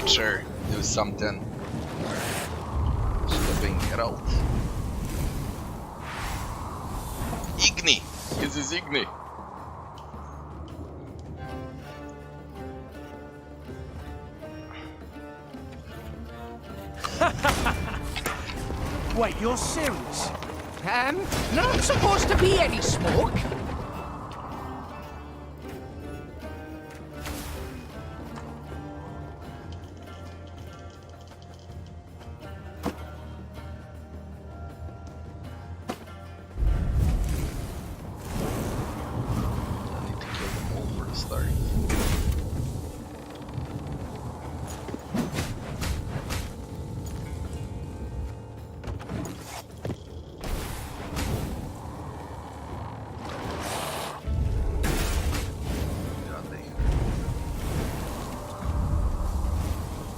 Witcher, do something. Stopping Herald. Igni! Uses Igni! Wait, you're serious? Not supposed to be any smoke.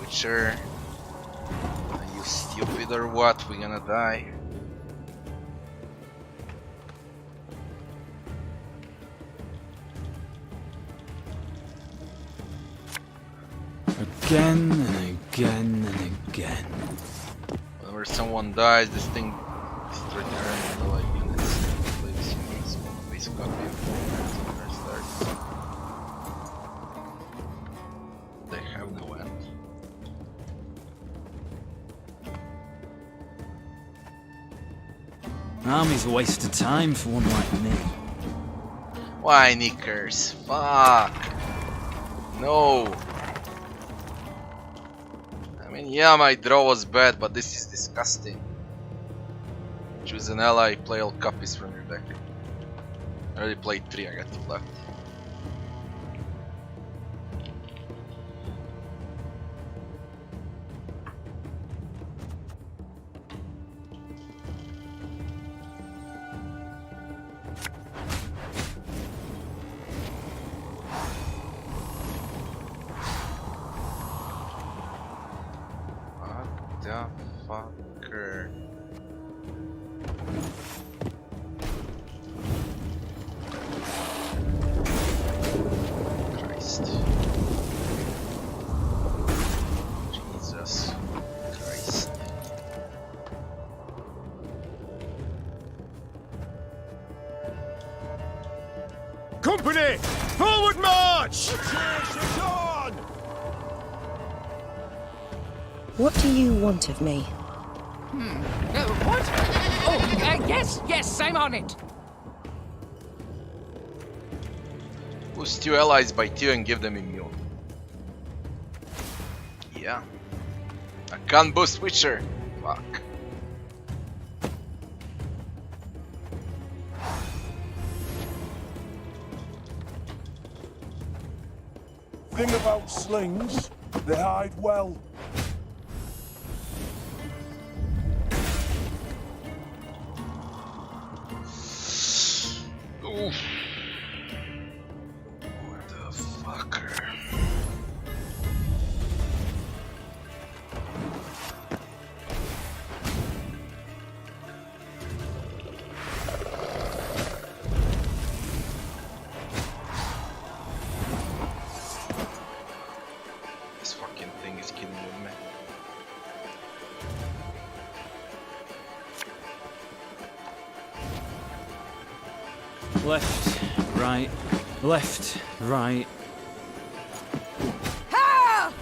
Sure. Are you stupid or what? We're gonna die. Again and again and again. Whenever someone dies, this thing is returned in like minutes. Please use one base copy of the start. They have no end. Army's a waste of time for one like me. Why, Nickers? Fuck! No! I mean, yeah, my draw was bad, but this is disgusting. Choose an ally, play all copies from your deck. I already played 3, I got 2 left. Fucker. Christ. Jesus Christ. Company! Forward march! What do you want of me? What? Oh, yes, I'm on it. Boost 2 allies by 2 and give them immune. Yeah. I can't boost Witcher. Fuck. Thing about slings, they hide well. Oof. What the fucker? This fucking thing is killing with me. Left, right, left, right. Ha!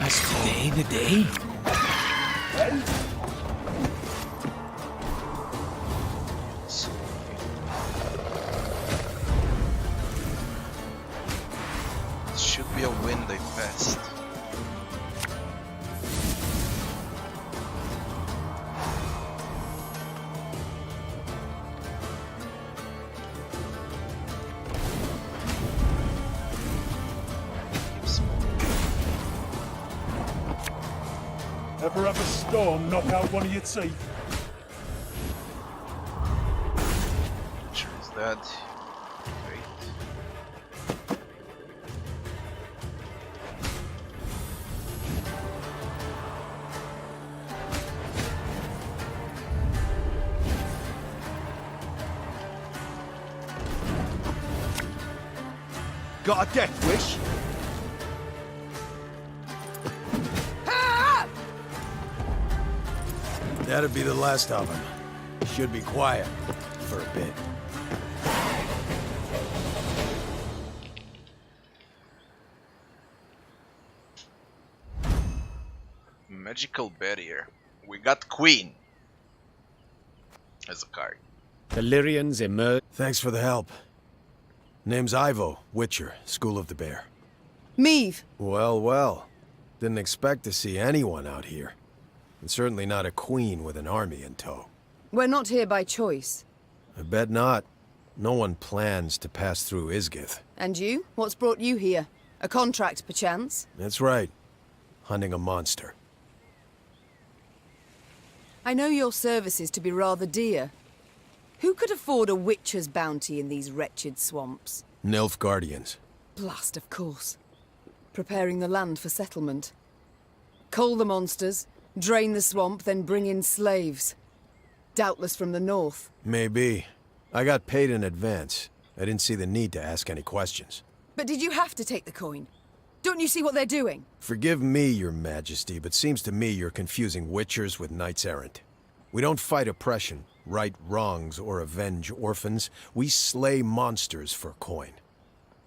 Is today the day? Should be a win, they passed. Ever have a storm knock out one of your teeth? Sure is that. Great. Got a death wish? That'd be the last of them. Should be quiet for a bit. Magical barrier. We got Queen as a card. The Lyrians emerge. Thanks for the help. Name's Ivo, Witcher, School of the Bear. Meve! Well, well. Didn't expect to see anyone out here. And certainly not a queen with an army in tow. We're not here by choice. I bet not. No one plans to pass through Isgith. And you? What's brought you here? A contract, perchance? That's right. Hunting a monster. I know your services to be rather dear. Who could afford a witcher's bounty in these wretched swamps? Nilfgaardians. Blast, of course. Preparing the land for settlement. Cull the monsters, drain the swamp, then bring in slaves. Doubtless from the north. Maybe. I got paid in advance. I didn't see the need to ask any questions. But did you have to take the coin? Don't you see what they're doing? Forgive me, your majesty, but seems to me you're confusing witchers with knights errant. We don't fight oppression, right wrongs, or avenge orphans. We slay monsters for coin.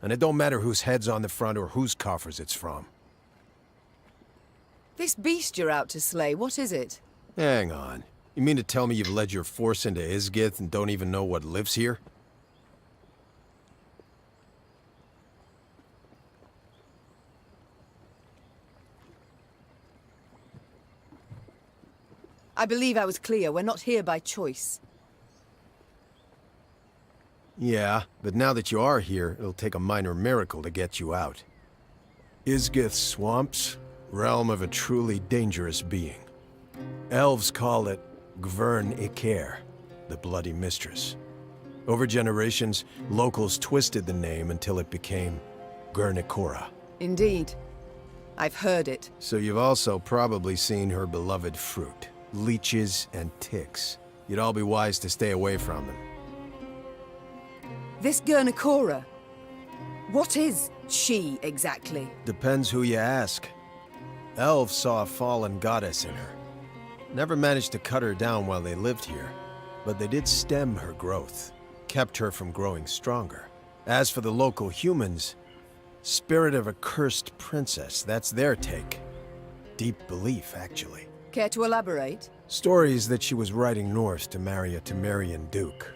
And it don't matter whose head's on the front or whose coffers it's from. This beast you're out to slay, what is it? Hang on. You mean to tell me you've led your force into Isgith and don't even know what lives here? I believe I was clear. We're not here by choice. Yeah, but now that you are here, it'll take a minor miracle to get you out. Isgith swamps, realm of a truly dangerous being. Elves call it Gwern-Iker, the Bloody Mistress. Over generations, locals twisted the name until it became Gwern-Ikora. Indeed. I've heard it. So you've also probably seen her beloved fruit. Leeches and ticks. You'd all be wise to stay away from them. This Gwern-Ikora, what is she exactly? Depends who you ask. Elves saw a fallen goddess in her. Never managed to cut her down while they lived here, but they did stem her growth, kept her from growing stronger. As for the local humans, spirit of a cursed princess, that's their take. Deep belief, actually. Care to elaborate? Stories that she was riding north to marry a Temerian duke.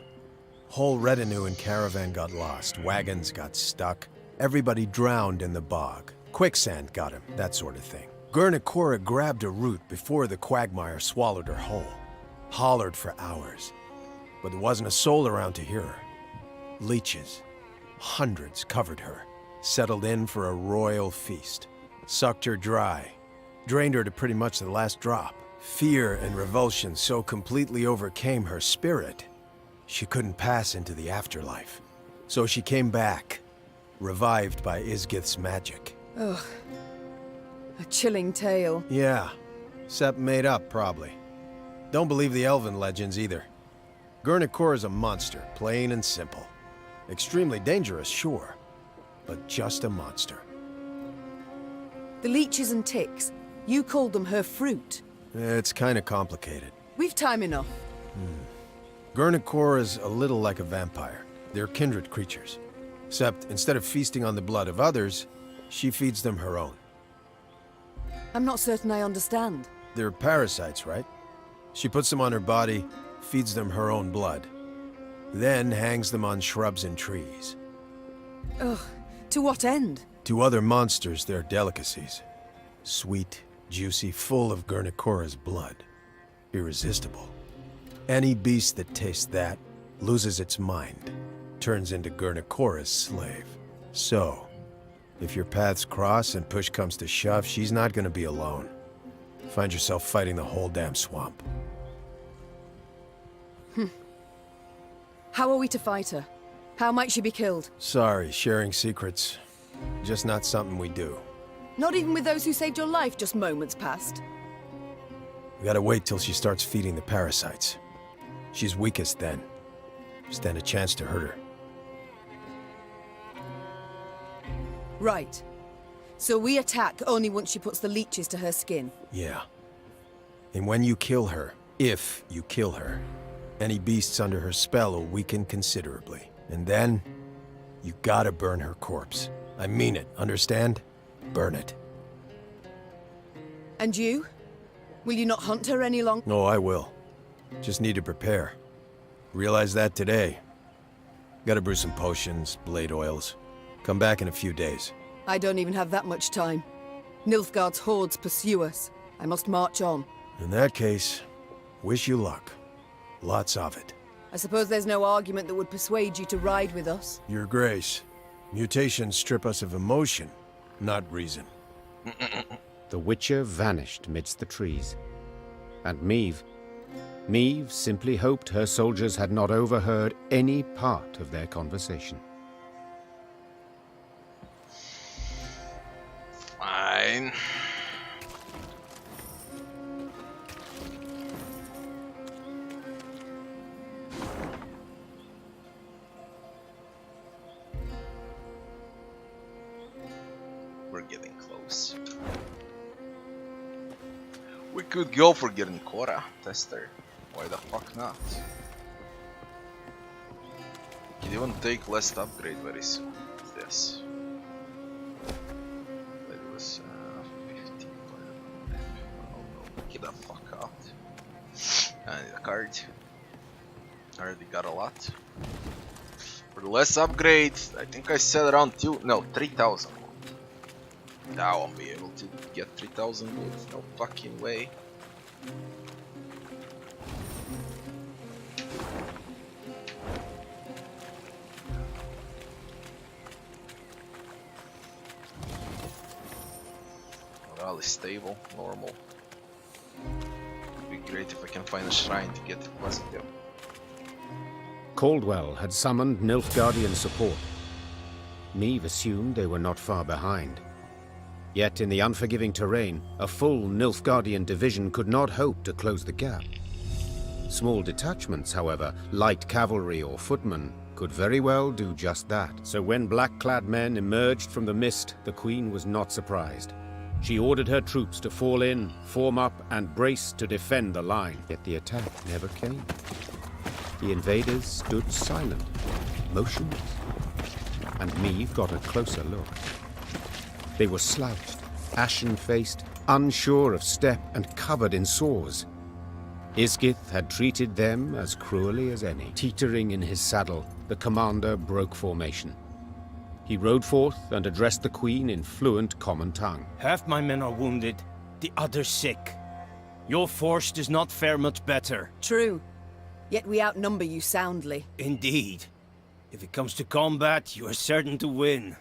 Whole retinue and caravan got lost, wagons got stuck, everybody drowned in the bog. Quicksand got him, that sort of thing. Gwern-Ikora grabbed a root before the quagmire swallowed her whole. Hollered for hours, but there wasn't a soul around to hear her. Leeches, hundreds covered her, settled in for a royal feast. Sucked her dry, drained her to pretty much the last drop. Fear and revulsion so completely overcame her spirit, she couldn't pass into the afterlife. So she came back, revived by Isgith's magic. Ugh. A chilling tale. Yeah, except made up, probably. Don't believe the elven legends either. Gwern-Ikora's a monster, plain and simple. Extremely dangerous, sure, but just a monster. The leeches and ticks, you called them her fruit. It's kinda complicated. We've time enough. Gwern-Ikora's a little like a vampire. They're kindred creatures. Except, instead of feasting on the blood of others, she feeds them her own. I'm not certain I understand. They're parasites, right? She puts them on her body, feeds them her own blood. Then hangs them on shrubs and trees. Ugh. To what end? To other monsters, they're delicacies. Sweet, juicy, full of Gwern-Ikora's blood. Irresistible. Any beast that tastes that loses its mind, turns into Gwern-Ikora's slave. So, if your paths cross and push comes to shove, she's not gonna be alone. Find yourself fighting the whole damn swamp. How are we to fight her? How might she be killed? Sorry, sharing secrets. Just not something we do. Not even with those who saved your life just moments past. We gotta wait till she starts feeding the parasites. She's weakest then. Stand a chance to hurt her. Right. So we attack only once she puts the leeches to her skin. Yeah. And when you kill her, if you kill her, any beasts under her spell will weaken considerably. And then, you gotta burn her corpse. I mean it, understand? Burn it. And you? Will you not hunt her any longer? No, I will. Just need to prepare. Realized that today. Gotta brew some potions, blade oils. Come back in a few days. I don't even have that much time. Nilfgaard's hordes pursue us. I must march on. In that case, wish you luck. Lots of it. I suppose there's no argument that would persuade you to ride with us. Your Grace, mutations strip us of emotion, not reason. The Witcher vanished midst the trees. And Meve simply hoped her soldiers had not overheard any part of their conversation. Fine. We're getting close. We could go for getting Cora tester. Why the fuck not? Can even take less upgrade very soon. Yes. That was 50. Get the fuck out. I need a card. I already got a lot. For the less upgrade, I think I said around 3,000. Now I won't be able to get 3,000 gold. No fucking way. Morale is stable, normal. Would be great if I can find a shrine to get positive. Caldwell had summoned Nilfgaardian support. Meve assumed they were not far behind. Yet in the unforgiving terrain, a full Nilfgaardian division could not hope to close the gap. Small detachments, however, light cavalry or footmen, could very well do just that. So when black-clad men emerged from the mist, the Queen was not surprised. She ordered her troops to fall in, form up, and brace to defend the line. Yet the attack never came. The invaders stood silent, motionless, and Meve got a closer look. They were slouched, ashen-faced, unsure of step, and covered in sores. Isgith had treated them as cruelly as any. Teetering in his saddle, the commander broke formation. He rode forth and addressed the Queen in fluent common tongue. Half my men are wounded, the others sick. Your force does not fare much better. True. Yet we outnumber you soundly. Indeed. If it comes to combat, you are certain to win.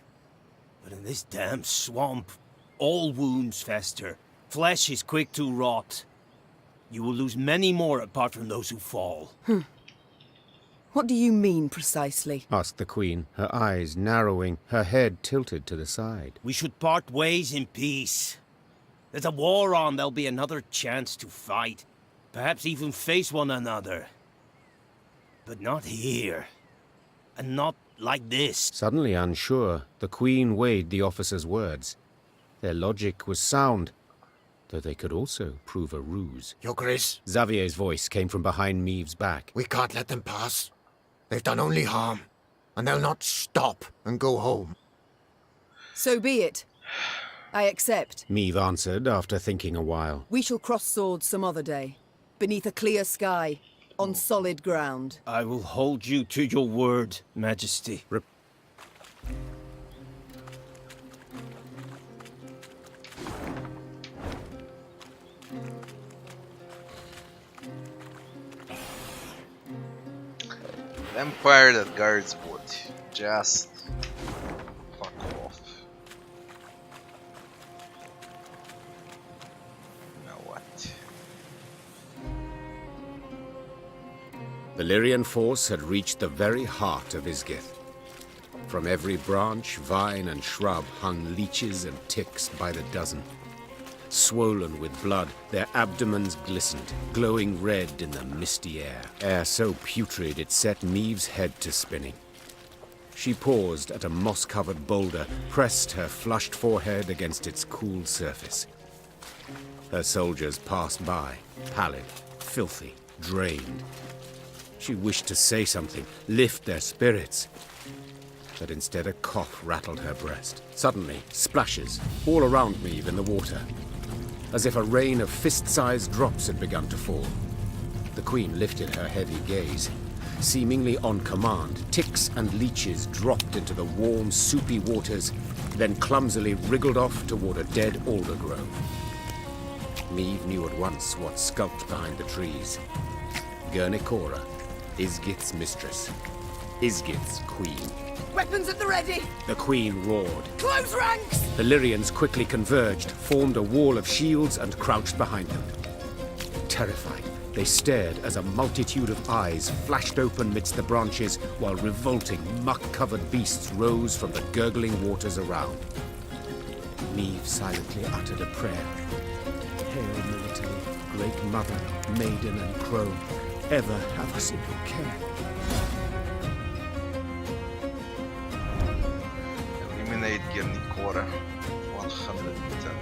But in this damn swamp, all wounds fester. Flesh is quick to rot. You will lose many more apart from those who fall. What do you mean precisely? Asked the Queen, her eyes narrowing, her head tilted to the side. We should part ways in peace. There's a war on, there'll be another chance to fight. Perhaps even face one another. But not here. And not like this. Suddenly unsure, the Queen weighed the officer's words. Their logic was sound, though they could also prove a ruse. Your Grace, Xavier's voice came from behind Meve's back. we can't let them pass. They've done only harm, and they'll not stop and go home. So be it. I accept. Meve answered after thinking a while. We shall cross swords some other day, beneath a clear sky, on solid ground. I will hold you to your word, Majesty. Empire that guards wood. Just fuck off. Now what? The Lyrian force had reached the very heart of Isgith. From every branch, vine, and shrub hung leeches and ticks by the dozen. Swollen with blood, their abdomens glistened, glowing red in the misty air. Air so putrid it set Meve's head to spinning. She paused at a moss-covered boulder, pressed her flushed forehead against its cool surface. Her soldiers passed by, pallid, filthy, drained. She wished to say something, lift their spirits. But instead a cough rattled her breast. Suddenly, splashes all around Meve in the water, as if a rain of fist-sized drops had begun to fall. The Queen lifted her heavy gaze. Seemingly on command, ticks and leeches dropped into the warm, soupy waters, then clumsily wriggled off toward a dead alder grove. Meve knew at once what skulked behind the trees. Gurnikora, Isgith's mistress. Isgith's queen. Weapons at the ready! The queen roared. Close ranks! The Lyrians quickly converged, formed a wall of shields, and crouched behind them. Terrified, they stared as a multitude of eyes flashed open midst the branches while revolting, muck-covered beasts rose from the gurgling waters around. Meve silently uttered a prayer. Hail, Military, Great Mother, Maiden and Crone, ever have us in your care. Eliminate Gurnikora. 110.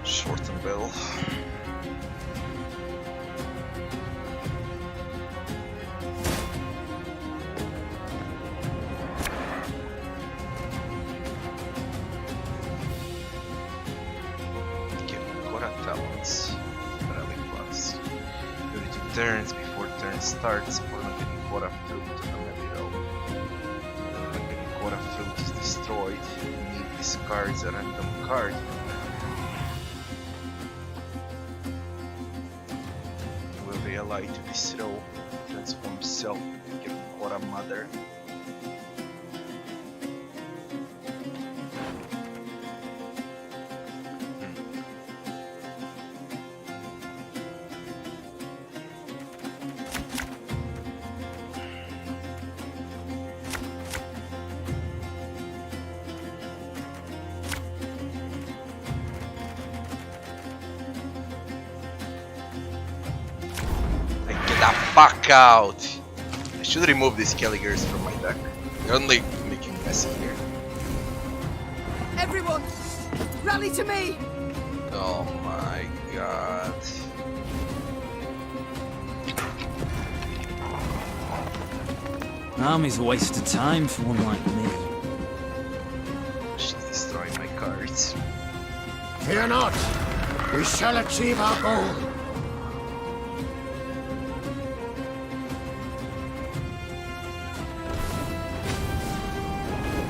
Shorten bell. Gurnikora talents. Rally plus. Every 2 turns before turn starts for the Gurnikora fruit to the middle. When the Gurnikora fruit is destroyed, Meve discards a random card. Ally to this row, transform self, Gurnikora Mother. Fuck out! I should remove these Kelligers from my deck. They're only making messy here. Everyone, rally to me! Oh my god. Army's a waste of time for one like me. She's destroying my cards. Fear not! We shall achieve our goal!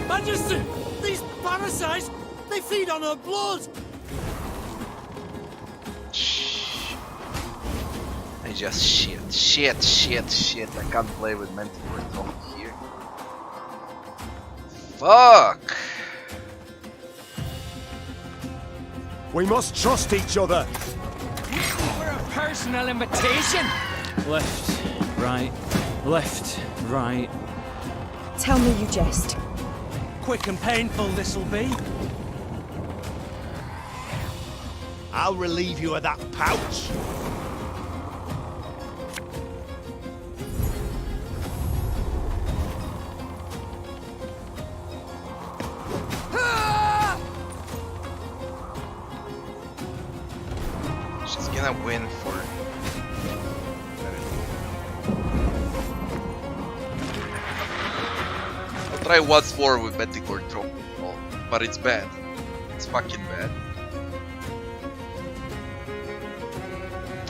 Majesty! These parasites, they feed on her blood! I just shit. I can't play with Manticore Throne here. Fuck! We must trust each other. For a personal invitation! Left, right, left, right. Tell me you jest. Quick and painful this'll be. I'll relieve you of that pouch. She's gonna win for... I'll try once more with Manticore Throne, but it's bad. It's fucking bad.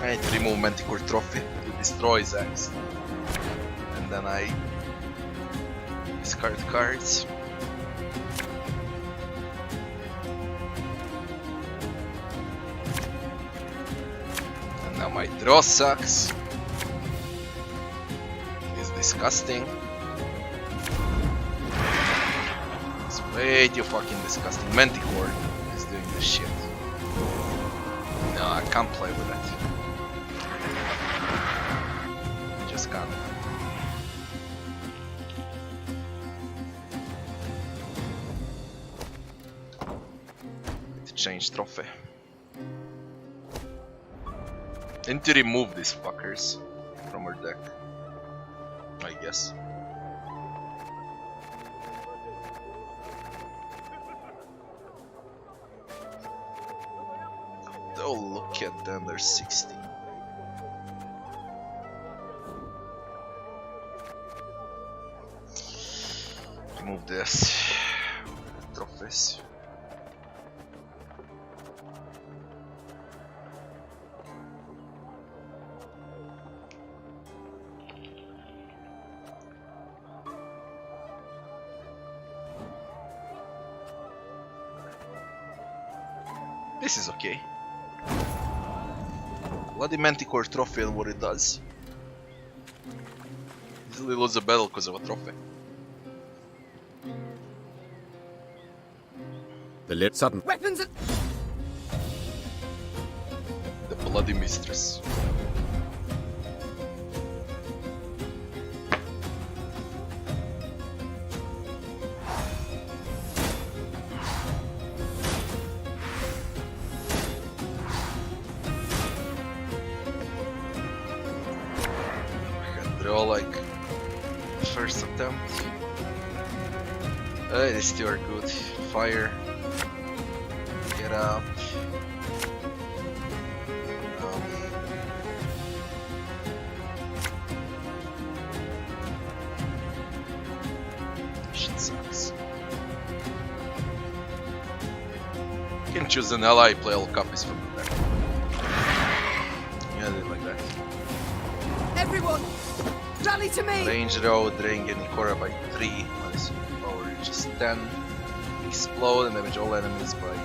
I need to remove Manticore Trophy to destroy Zax. And then I discard cards. And now my draw sucks. It's disgusting. It's way too fucking disgusting. Manticore is doing this shit. No, I can't play with it. Just can't. Need to change trophy. Need to remove these fuckers. from her deck. I guess. Oh, look at them, they're 16. Remove this. Drop this. This is okay. Bloody Manticore trophy and what it does. Easily lose a battle because of a trophy. The sudden Weapons at... The Bloody Mistress. They're all like first attempt. They still are good. Fire. Get up. Shit sucks. You can choose an ally, play all copies from the deck. Yeah, they like that. Everyone, rally to me! Range row, drain Genikora by 3. Nice. Power reaches 10. Explode and damage all enemies by.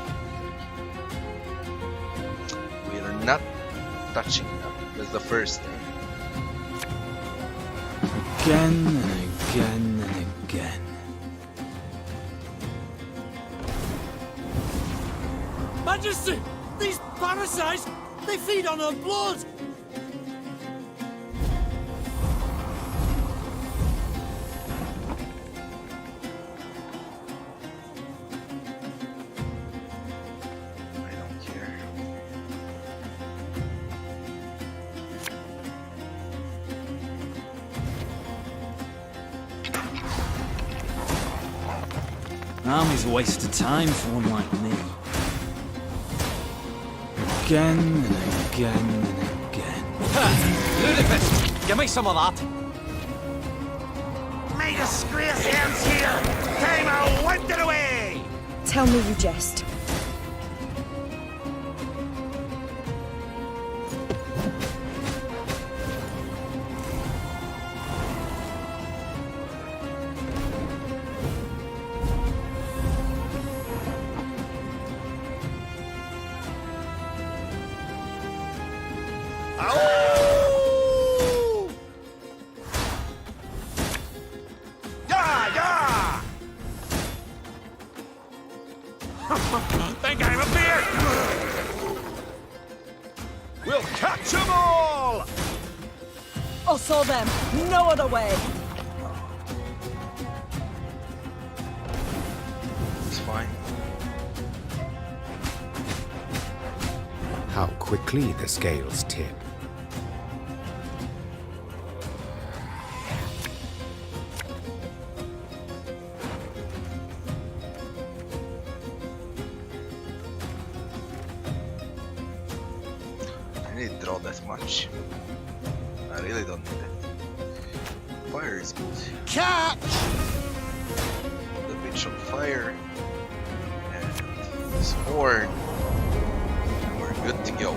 We are not touching them. That's the first thing. Again and again and again. Majesty! These parasites! They feed on her blood! I don't care. Army's a waste of time for one like me. Again and again and again. Ludicrous! Give me some of that! May disgrace ends here! Time I wiped it away! Tell me you jest. Think I'm a beer? We'll catch them all! I saw them. No other way. It's fine. How quickly the scales tip. I didn't draw that much. I really don't need it. Fire is good. Catch! The bitch on fire. And this horn. And we're good to go.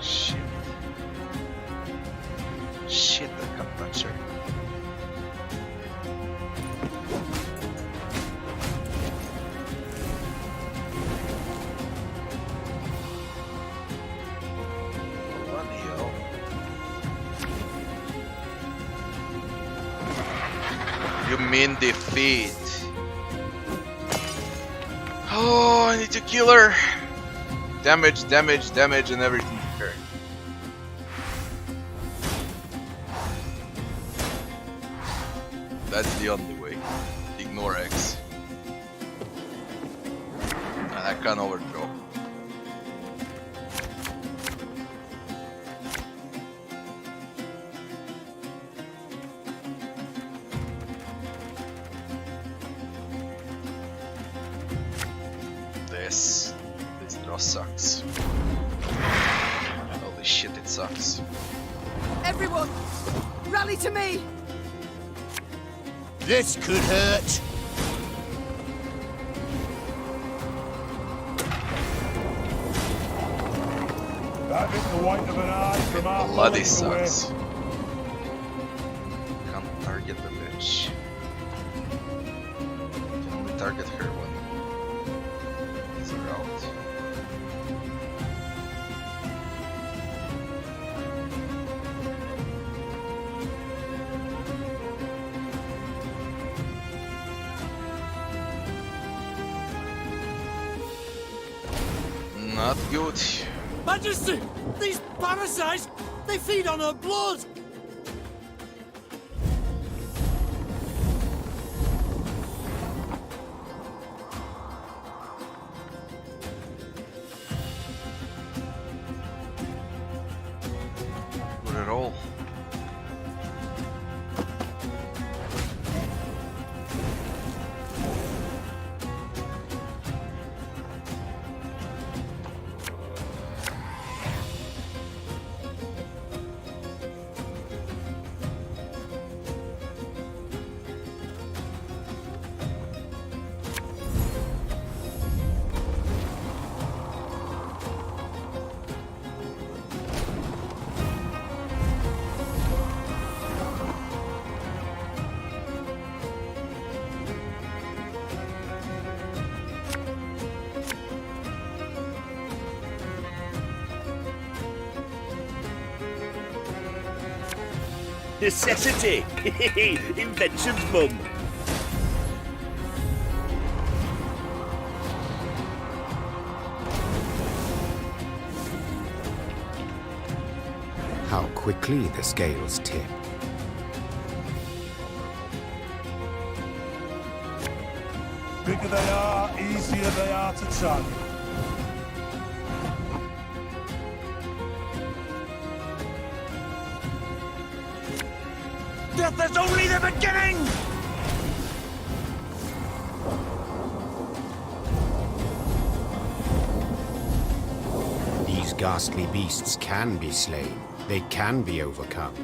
Shit. Shit, I can't touch her. Bloody hell. You mean defeat? Oh, I need to kill her. Damage, damage, damage, and everything. Turn. That's the only way. Ignore X. And I can overdraw. This draw sucks. Holy shit, it sucks. Everyone, rally to me! This could hurt. That bit the white of an eye from our Bloody flank away. sucks. Can't target the bitch. Can only target her when he's around. Not good. Majesty! These parasites! They feed on her blood! Good at all. Necessity! Invention's mum. How quickly the scales tip. Bigger they are, easier they are to target. Death is only the beginning! These ghastly beasts can be slain. They can be overcome.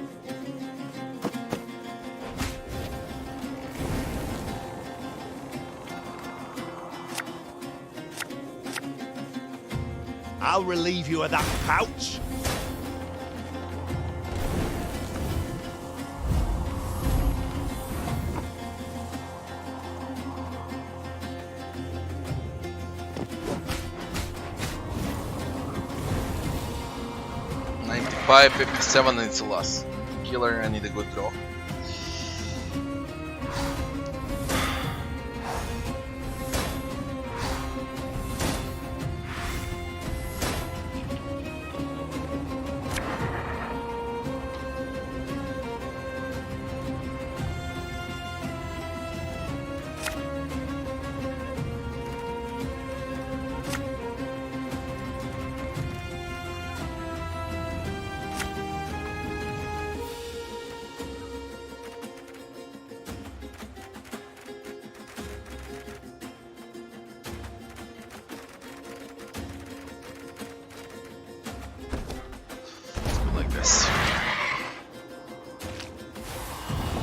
I'll relieve you of that pouch. Five, 57, and it's a loss. Killer, I need a good draw.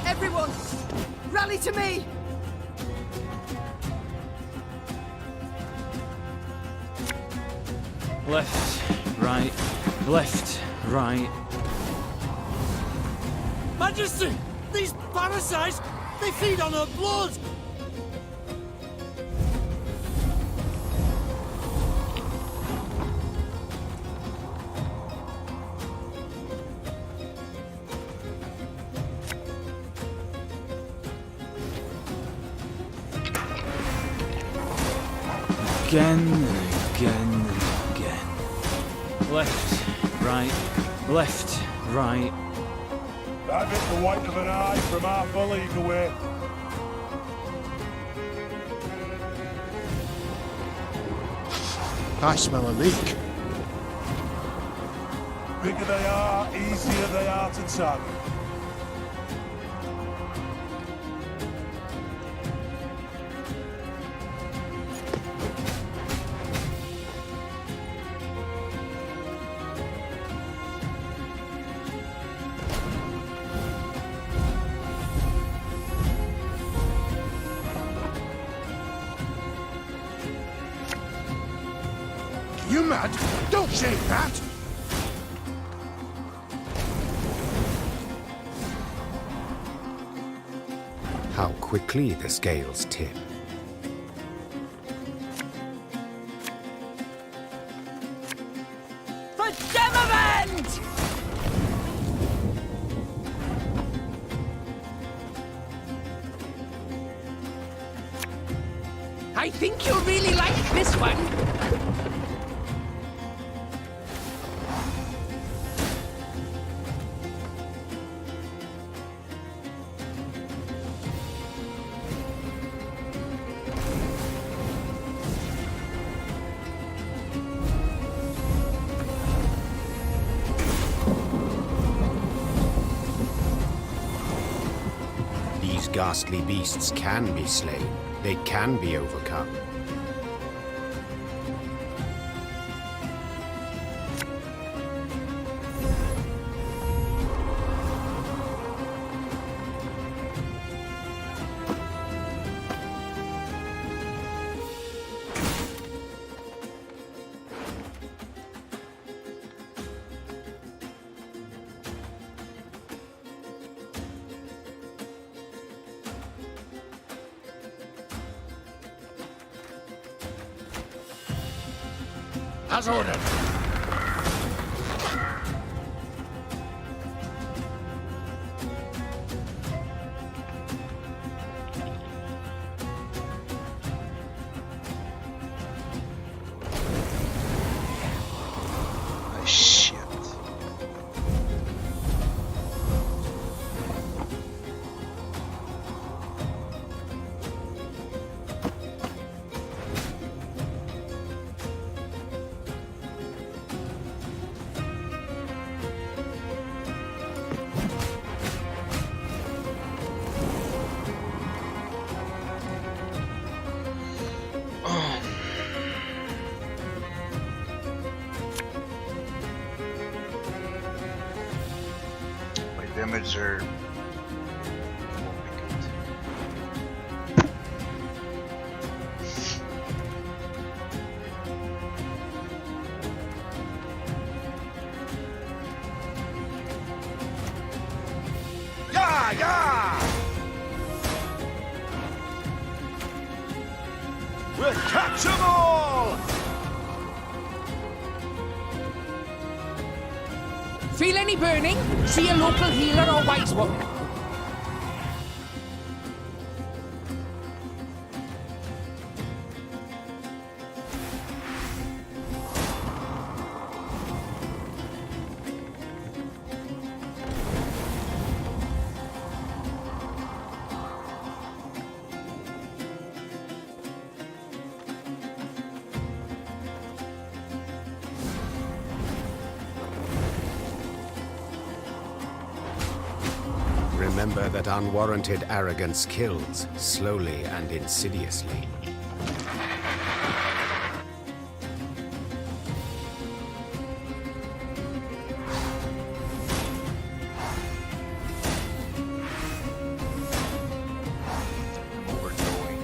Everyone, rally to me! Left, right, left, right. Majesty! These parasites! They feed on her blood! Again and again and again. Left, right, left, right. That bit the white of an eye from our league away. I smell a leak. Bigger they are, easier they are to tug. You mad? Don't shake that! How quickly the scales tip. For Demavend! I think you'll really like this one. These ghastly beasts can be slain. They can be overcome. As ordered. Shit. My damage are won't be good. Yeah, yeah! We'll catch them all! Feel any burning? See a local healer or wise woman. Remember that unwarranted arrogance kills, slowly and insidiously. Overdoing.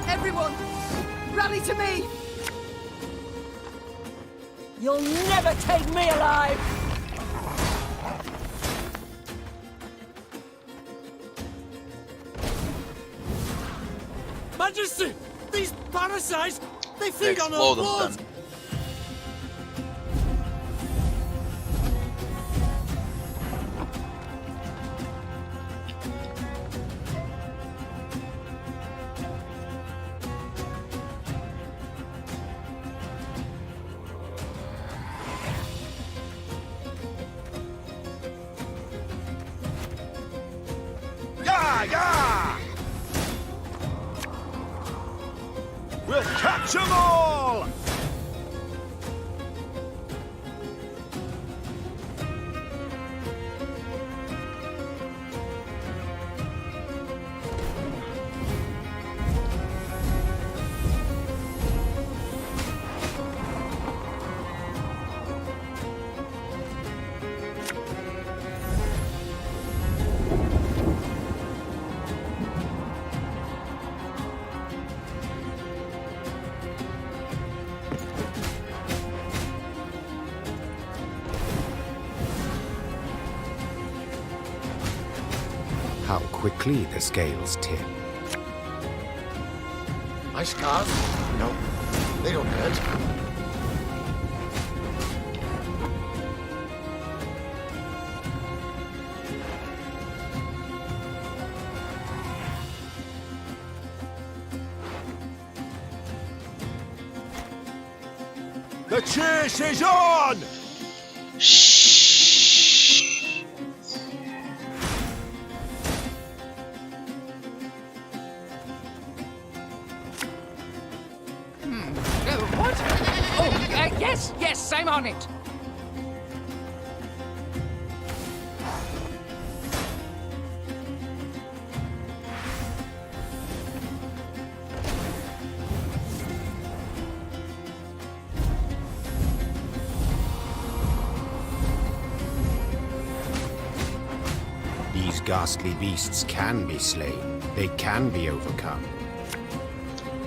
Everyone, rally to me! You'll never take me alive! Majesty! These parasites! They feed on Explode our them blood! then. We'll catch them all! How quickly the scales tip. My scars? No, they don't hurt. The chase is on! What? Oh, yes, I'm on it. These ghastly beasts can be slain. They can be overcome.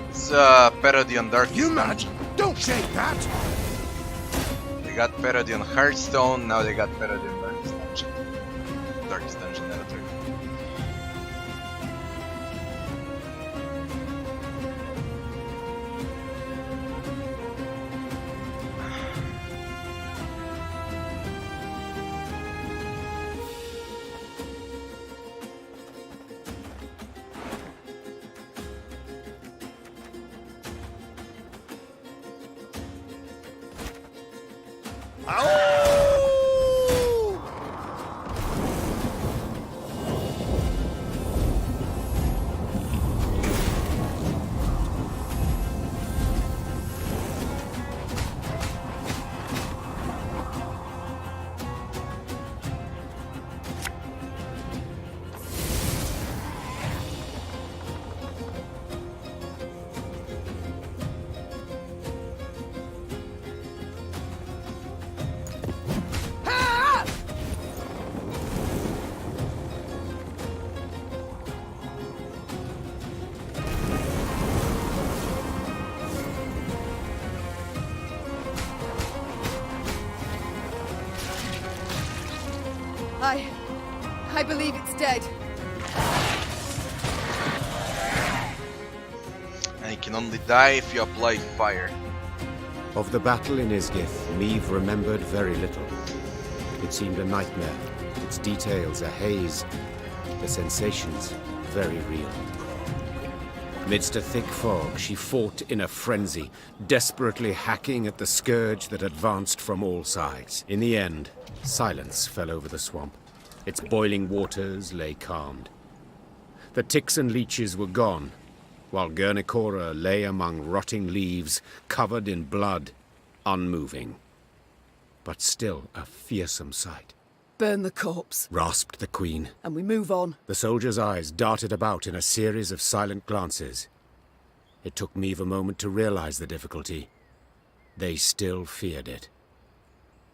It's Parodian Darkest You mad? Dungeon. Don't say that! They got Parodian Hearthstone, now they got Parodian Darkest Dungeon. Darkest Dungeon editor. I believe it's dead. And you can only die if you apply fire. Of the battle in Isgith, Meve remembered very little. It seemed a nightmare, its details a haze, the sensations very real. Midst a thick fog, she fought in a frenzy, desperately hacking at the scourge that advanced from all sides. In the end, silence fell over the swamp. Its boiling waters lay calmed. The ticks and leeches were gone, while Guernicora lay among rotting leaves, covered in blood, unmoving. But still a fearsome sight. Burn the corpse, Rasped the queen. and we move on. The soldier's eyes darted about in a series of silent glances. It took Meve a moment to realize the difficulty. They still feared it.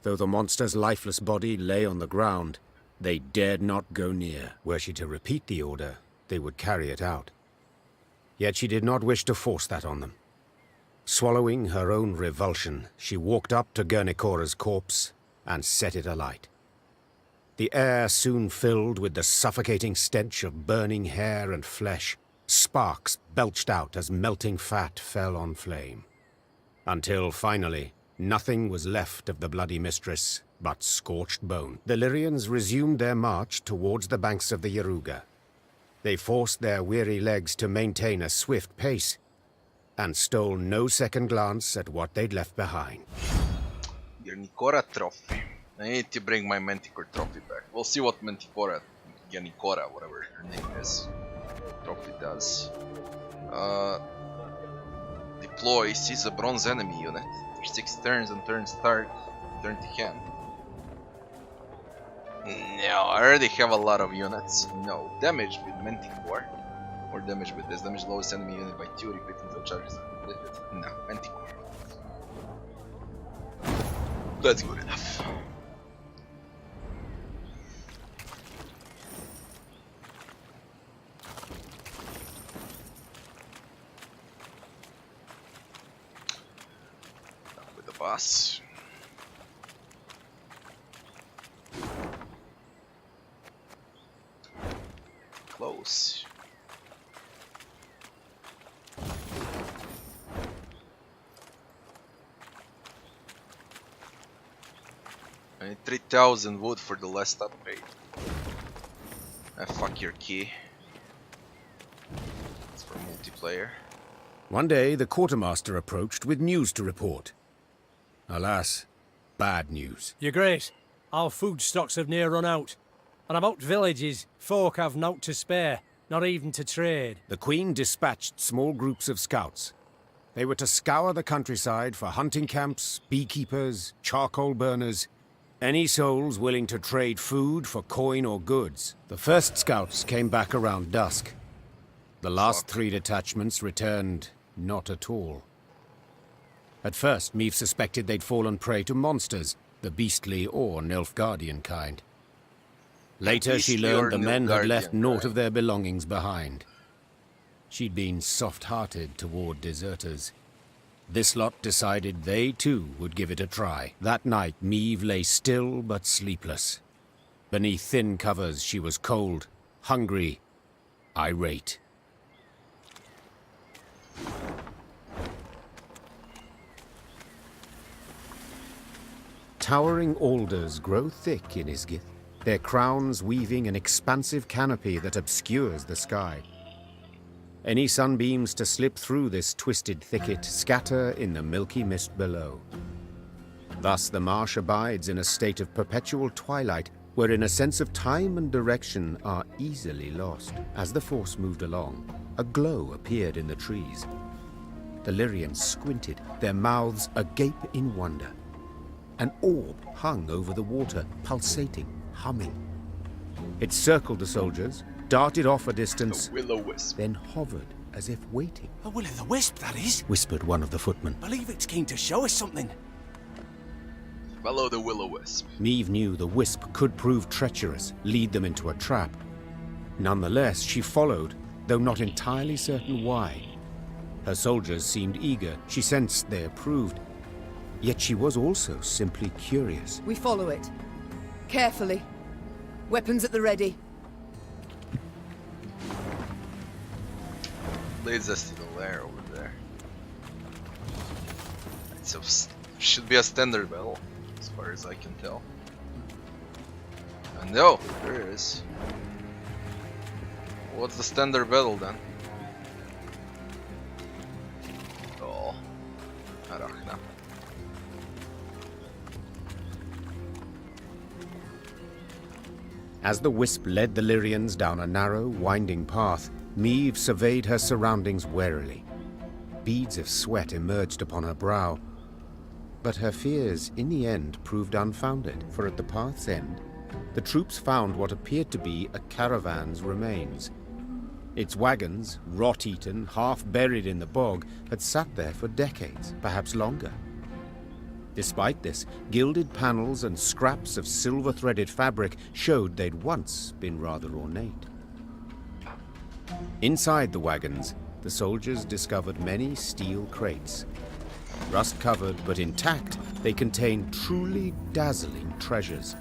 Though the monster's lifeless body lay on the ground, they dared not go near. Were she to repeat the order, they would carry it out. Yet she did not wish to force that on them. Swallowing her own revulsion, she walked up to Guernicora's corpse and set it alight. The air soon filled with the suffocating stench of burning hair and flesh. Sparks belched out as melting fat fell on flame. Until finally, nothing was left of the bloody mistress but scorched bone. The Lyrians resumed their march towards the banks of the Yaruga. They forced their weary legs to maintain a swift pace, and stole no second glance at what they'd left behind. Guernicora trophy. I need to bring my Manticore trophy back. We'll see what Manticore, Guernicora, whatever her name is, trophy does. deploy sees a bronze enemy unit for 6 turns and turn start, turn to hand. No, I already have a lot of units. No. Damage with Manticore. Or damage with this. Damage lowest enemy unit by 2, repeat until charges are completed. No, Manticore. That's good enough. With the boss. Close. I need 3,000 wood for the last upgrade. Fuck your key. It's for multiplayer. One day, the quartermaster approached with news to report. Alas, bad news. You're great. Our food stocks have near run out. And about villages, folk have naught to spare, not even to trade. The Queen dispatched small groups of scouts. They were to scour the countryside for hunting camps, beekeepers, charcoal burners, any souls willing to trade food for coin or goods. The first scouts came back around dusk. The last 3 detachments returned not at all. At first, Meve suspected they'd fallen prey to monsters, the beastly or Nilfgaardian kind. Later, she learned the men had left naught of their belongings behind. She'd been soft-hearted toward deserters. This lot decided they, too, would give it a try. That night, Meve lay still but sleepless. Beneath thin covers, she was cold, hungry, irate. Towering alders grow thick in Isgith, their crowns weaving an expansive canopy that obscures the sky. Any sunbeams to slip through this twisted thicket scatter in the milky mist below. Thus the marsh abides in a state of perpetual twilight, wherein a sense of time and direction are easily lost. As the force moved along, a glow appeared in the trees. The Lyrians squinted, their mouths agape in wonder. An orb hung over the water, pulsating, humming. It circled the soldiers, darted off a distance, Will-o-wisp. then hovered as if waiting. A will-o'-the-wisp, that is. Whispered one of the footmen. Believe it's keen to show us something. Follow the will-o-wisp. Meve knew the wisp could prove treacherous, lead them into a trap. Nonetheless, she followed, though not entirely certain why. Her soldiers seemed eager. She sensed they approved. Yet she was also simply curious. We follow it. Carefully. Weapons at the ready. Leads us to the lair over there. It's should be a standard battle, as far as I can tell. And no, there it is. What's the standard battle then? Oh, Arachna. As the wisp led the Lyrians down a narrow, winding path, Meve surveyed her surroundings warily. Beads of sweat emerged upon her brow. But her fears, in the end, proved unfounded, for at the path's end, the troops found what appeared to be a caravan's remains. Its wagons, rot-eaten, half-buried in the bog, had sat there for decades, perhaps longer. Despite this, gilded panels and scraps of silver-threaded fabric showed they'd once been rather ornate. Inside the wagons, the soldiers discovered many steel crates. Rust-covered but intact, they contained truly dazzling treasures.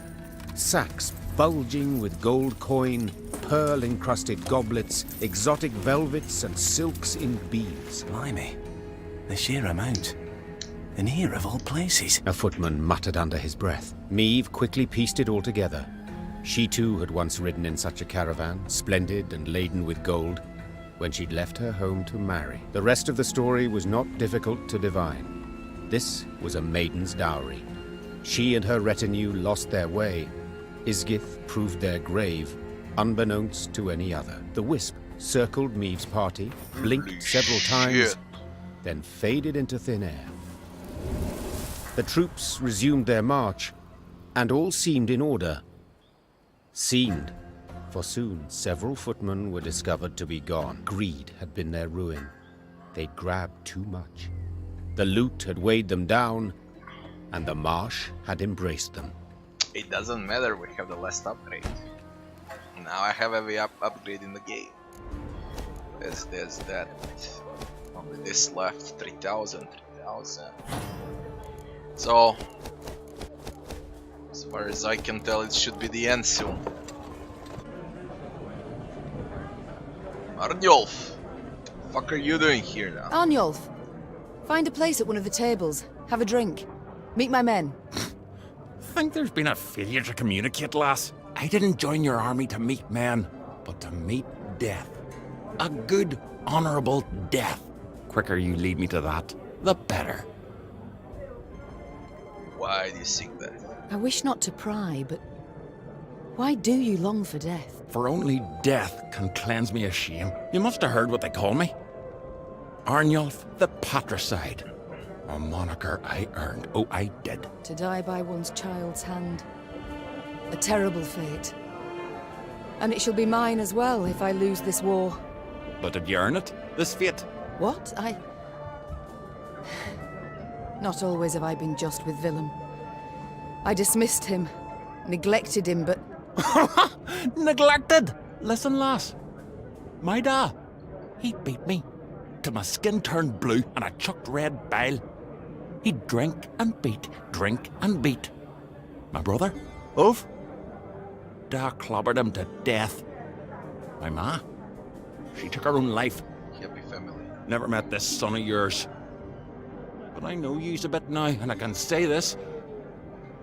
Sacks bulging with gold coin, pearl-encrusted goblets, exotic velvets and silks in beads. Blimey, the sheer amount. And here of all places. A footman muttered under his breath. Meve quickly pieced it all together. She too had once ridden in such a caravan, splendid and laden with gold, when she'd left her home to marry. The rest of the story was not difficult to divine. This was a maiden's dowry. She and her retinue lost their way. Isgith proved their grave, unbeknownst to any other. The wisp circled Meve's party, blinked several times, then faded into thin air. The troops resumed their march, and all seemed in order. Seemed, for soon several footmen were discovered to be gone. Greed had been their ruin. They'd grabbed too much. The loot had weighed them down, and the marsh had embraced them. It doesn't matter, we have the last upgrade. Now I have every upgrade in the game. There's that. Only this left, 3,000. So, as far as I can tell, it should be the end soon. Arnulf! What the fuck are you doing here now? Arnulf, find a place at one of the tables. Have a drink. Meet my men. Think there's been a failure to communicate, lass? I didn't join your army to meet men, but to meet death. A good, honourable death. Quicker you lead me to that, the better. Why do you seek that? I wish not to pry, but why do you long for death? For only death can cleanse me of shame. You must have heard what they call me. Arnulf the Patricide. A moniker I earned. Oh, I did. To die by one's child's hand. A terrible fate. And it shall be mine as well if I lose this war. But did you earn it? This fate? What? Not always have I been just with Willem. I dismissed him, neglected him, but... Neglected? Listen, lass. My da, he beat me. Till my skin turned blue and I chucked red bile. He'd drink and beat, drink and beat. My brother, Ove, da clobbered him to death. My ma, she took her own life. Happy family. Never met this son of yours. But I know you's a bit now, and I can say this.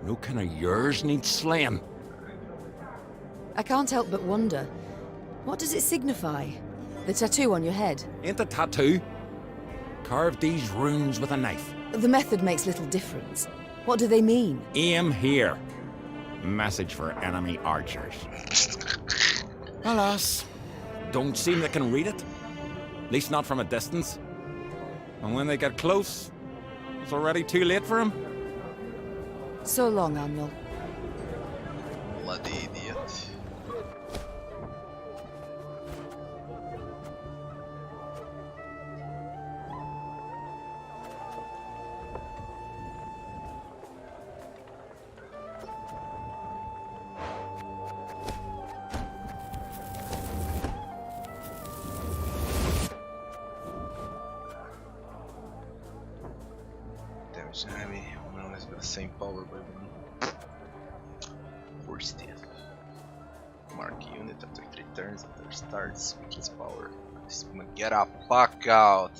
No kin of yours needs slaying. I can't help but wonder, what does it signify? The tattoo on your head? Ain't the tattoo? Carved these runes with a knife. The method makes little difference. What do they mean? Aim here. Message for enemy archers. Alas, don't seem they can read it. At least not from a distance. And when they get close, it's already too late for them. So long, Arnulf. Bloody idiot. Heavy, one has got the same power by one. Force death. Mark unit after 3 turns after starts, weakens power. Get a fuck out!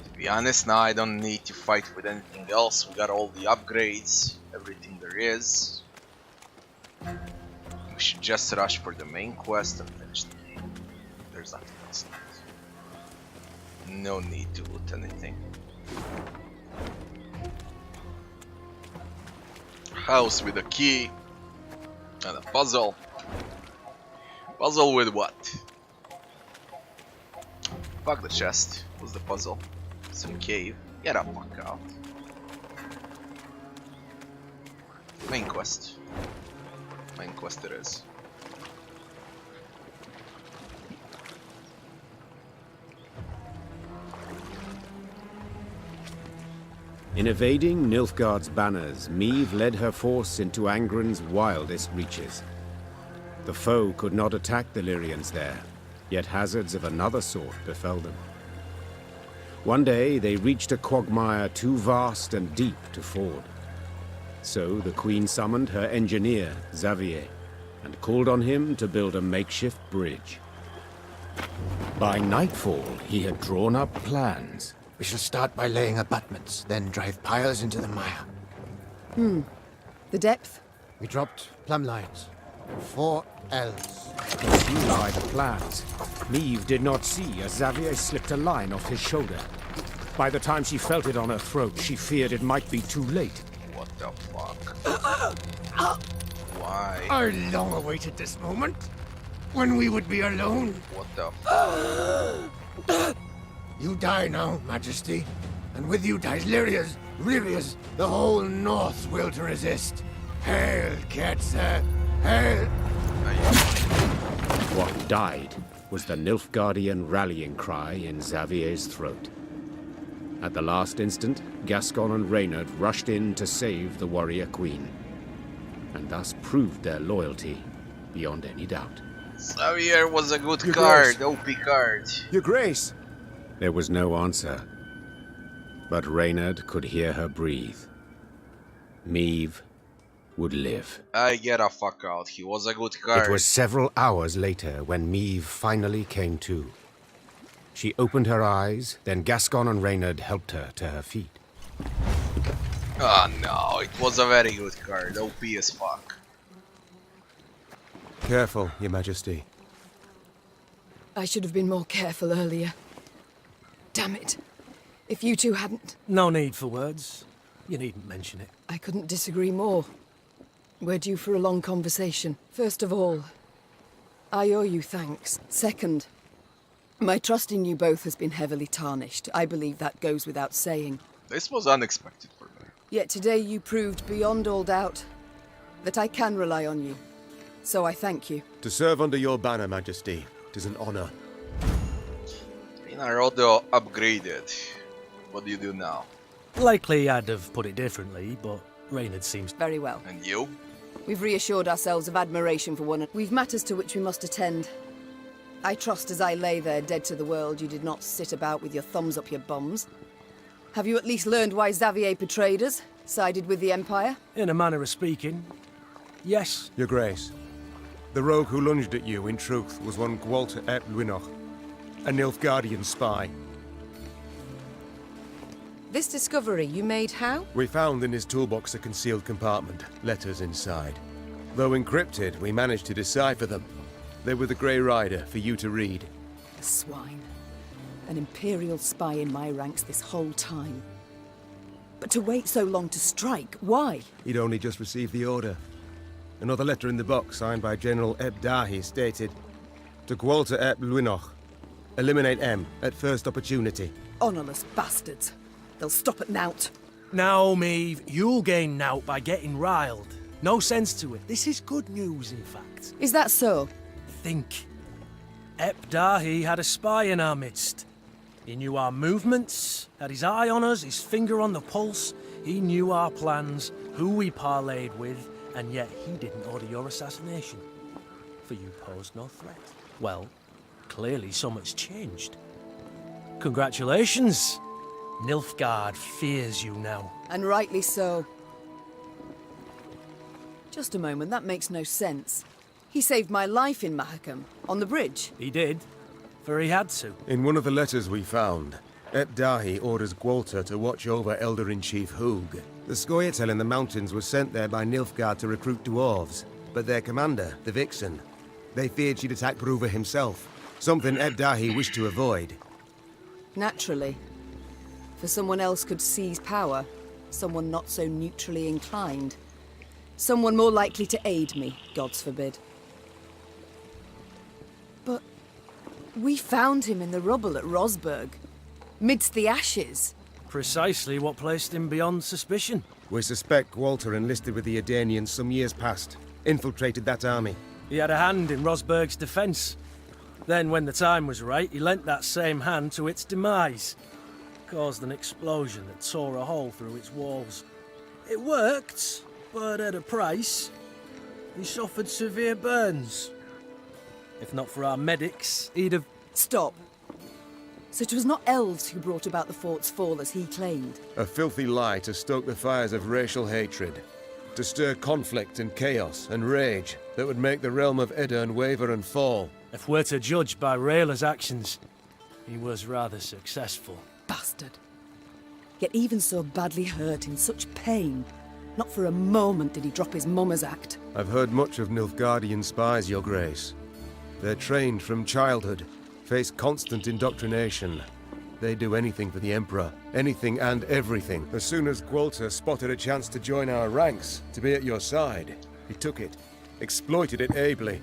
To be honest, now I don't need to fight with anything else. We got all the upgrades, everything there is. We should just rush for the main quest and finish the game. There's nothing else left. No need to loot anything. House with a key and a puzzle. Puzzle with what? Fuck the chest. What's the puzzle? Some cave. Get a fuck out. Main quest. Main quest it is. In evading Nilfgaard's banners, Meve led her force into Angren's wildest reaches. The foe could not attack the Lyrians there, yet hazards of another sort befell them. One day they reached a quagmire too vast and deep to ford. So the Queen summoned her engineer, Xavier, and called on him to build a makeshift bridge. By nightfall, he had drawn up plans. We shall start by laying abutments, then drive piles into the mire. The depth? We dropped plumb lines. 4 L's. Confused by the plans, Meve did not see as Xavier slipped a line off his shoulder. By the time she felt it on her throat, she feared it might be too late. What the fuck? Why? I long awaited this moment, when we would be alone. What the fuck? You die now, Majesty, and with you dies Lyria's, Rivia's, the whole North's will to resist. Hail, Ketzer! Hail! What died was the Nilfgaardian rallying cry in Xavier's throat. At the last instant, Gascon and Reynard rushed in to save the warrior queen, and thus proved their loyalty beyond any doubt. Xavier was a good Your card, Grace. OP card. Your Grace! There was no answer, but Reynard could hear her breathe. Meve would live. I get a fuck out, he was a good card. It was several hours later when Meve finally came to. She opened her eyes, then Gascon and Reynard helped her to her feet. Oh no, it was a very good card, OP as fuck. Careful, Your Majesty. I should have been more careful earlier. Damn it. If you two hadn't... No need for words. You needn't mention it. I couldn't disagree more. We're due for a long conversation. First of all, I owe you thanks. Second, my trust in you both has been heavily tarnished. I believe that goes without saying. This was unexpected for me. Yet today you proved beyond all doubt that I can rely on you. So I thank you. To serve under your banner, Majesty, it is an honor. Inarodo upgraded. What do you do now? Likely I'd have put it differently, but Reynard seems... Very well. And you? We've reassured ourselves of admiration for one another. We've matters to which we must attend. I trust as I lay there dead to the world, you did not sit about with your thumbs up your bums. Have you at least learned why Xavier betrayed us? Sided with the Empire? In a manner of speaking, yes. Your Grace, the rogue who lunged at you, in truth, was one Gwalter ep Luinoch, a Nilfgaardian spy. This discovery you made how? We found in his toolbox a concealed compartment, letters inside. Though encrypted, we managed to decipher them. They were the Grey Rider for you to read. A swine. An Imperial spy in my ranks this whole time. But to wait so long to strike, why? He'd only just received the order. Another letter in the box, signed by General Eb Dahi, stated, to Gwalter ep Luinoch, eliminate M at first opportunity. Honourless bastards. They'll stop at nout. Now, Meve, you'll gain nout by getting riled. No sense to it. This is good news, in fact. Is that so? Think. Ep Dahi had a spy in our midst. He knew our movements, had his eye on us, his finger on the pulse. He knew our plans, who we parlayed with, and yet he didn't order your assassination. For you posed no threat. Well, clearly so much changed. Congratulations. Nilfgaard fears you now. And rightly so. Just a moment, that makes no sense. He saved my life in Mahakam, on the bridge. He did, for he had to. In one of the letters we found, Ep Dahi orders Gwalter to watch over Elder-in-Chief Hoog. The Scoia'tael in the mountains was sent there by Nilfgaard to recruit dwarves, but their commander, the Vixen, they feared she'd attack Bruva himself, something Ep Dahi wished to avoid. Naturally. For someone else could seize power, someone not so neutrally inclined. Someone more likely to aid me, gods forbid. But we found him in the rubble at Rosberg, midst the ashes. Precisely what placed him beyond suspicion. We suspect Gwalter enlisted with the Edanians some years past, infiltrated that army. He had a hand in Rosberg's defense. Then, when the time was right, he lent that same hand to its demise. Caused an explosion that tore a hole through its walls. It worked, but at a price. He suffered severe burns. If not for our medics, he'd have... Stop. So it was not elves who brought about the fort's fall as he claimed? A filthy lie to stoke the fires of racial hatred. To stir conflict and chaos and rage that would make the realm of Edirn waver and fall. If we're to judge by Rayla's actions, he was rather successful. Bastard. Yet even so badly hurt, in such pain, not for a moment did he drop his mummer's act. I've heard much of Nilfgaardian spies, Your Grace. They're trained from childhood, face constant indoctrination. They'd do anything for the Emperor. Anything and everything. As soon as Gwalter spotted a chance to join our ranks, to be at your side, he took it. Exploited it ably.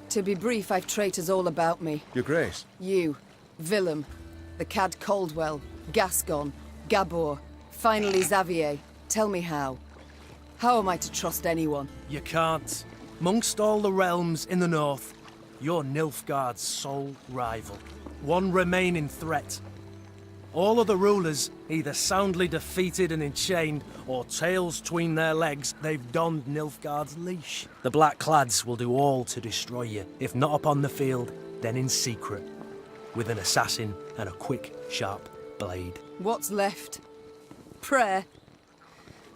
To be brief, I've traitors all about me. Your Grace. You, Willem, the Cad Caldwell, Gascon, Gabor, finally Xavier. Tell me how. How am I to trust anyone? You can't. Amongst all the realms in the north, you're Nilfgaard's sole rival. One remaining threat. All other rulers either soundly defeated and enchained, or tails tween their legs, they've donned Nilfgaard's leash. The Blackclads will do all to destroy you, if not upon the field, then in secret, with an assassin and a quick, sharp blade. What's left? Prayer.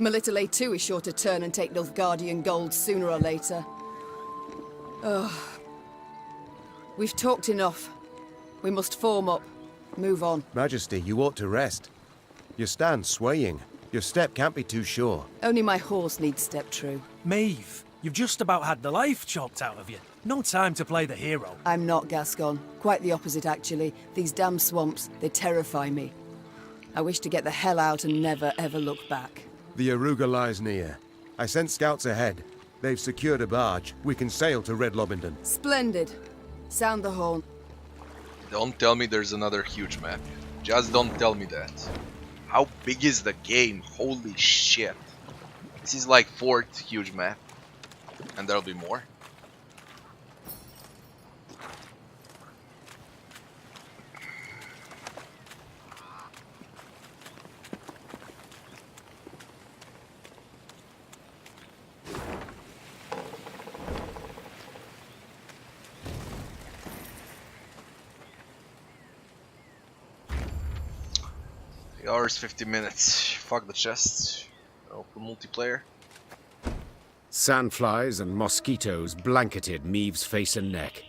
Melitele too is sure to turn and take Nilfgaardian gold sooner or later. Ugh. We've talked enough. We must form up. Move on. Majesty, you ought to rest. You stand swaying. Your step can't be too sure. Only my horse needs step true. Meve, you've just about had the life choked out of you. No time to play the hero. I'm not Gascon. Quite the opposite, actually. These damn swamps, they terrify me. I wish to get the hell out and never, ever look back. The Aruga lies near. I sent scouts ahead. They've secured a barge. We can sail to Red Lobendon. Splendid. Sound the horn. Don't tell me there's another huge map. Just don't tell me that. How big is the game? Holy shit. This is like 4th huge map. And there'll be more. Hours, 50 minutes. Fuck the chest. Open multiplayer. Sandflies and mosquitoes blanketed Meve's face and neck.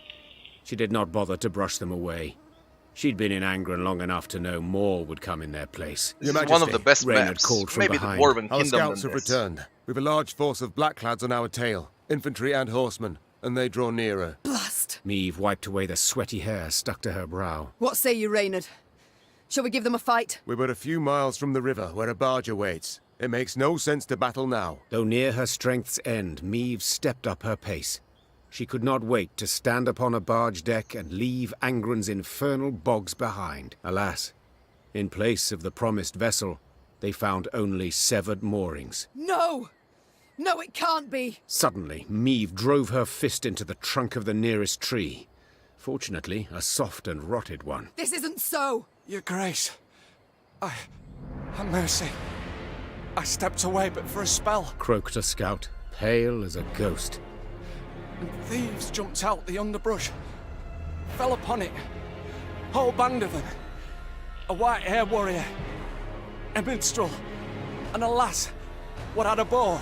She did not bother to brush them away. She'd been in Angren long enough to know more would come in their place. This is one of the best Reynard maps. called from Maybe behind. the Dwarven Our Kingdom scouts than have this. returned. We've a large force of Blackclads on our tail. Infantry and horsemen. And they draw nearer. Blast! Meve wiped away the sweaty hair stuck to her brow. What say you, Reynard? Shall we give them a fight? We're but a few miles from the river, where a barge awaits. It makes no sense to battle now. Though near her strength's end, Meve stepped up her pace. She could not wait to stand upon a barge deck and leave Angren's infernal bogs behind. Alas, in place of the promised vessel, they found only severed moorings. No! No, it can't be! Suddenly, Meve drove her fist into the trunk of the nearest tree. Fortunately, a soft and rotted one. This isn't so! Your Grace, have mercy. I stepped away but for a spell. Croaked a scout, pale as a ghost. And thieves jumped out the underbrush. Fell upon it. Whole band of them. A white-hair warrior. A minstrel. And a lass. What had a bow.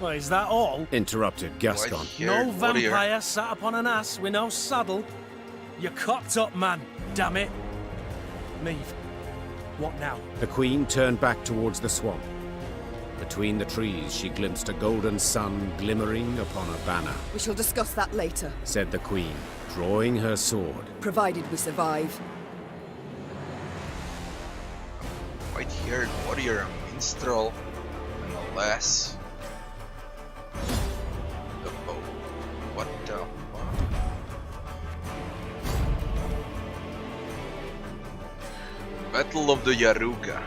Well, is that all? Interrupted Gascon. No vampire sat upon an ass with no saddle. You're cocked up, man. Damn it. Meve, what now? The Queen turned back towards the swamp. Between the trees, she glimpsed a golden sun glimmering upon a banner. We shall discuss that later, said the Queen, drawing her sword. provided we survive. White-haired warrior, a minstrel, and a lass. The bow. What the fuck? Battle of the Yaruga.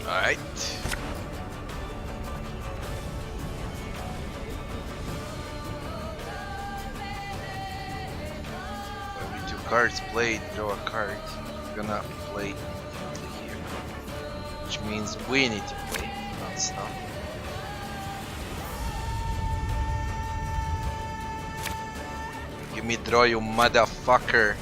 Alright. 42 cards played, draw a card. Gonna play here. Which means we need to play, not stop. Give me draw, you motherfucker.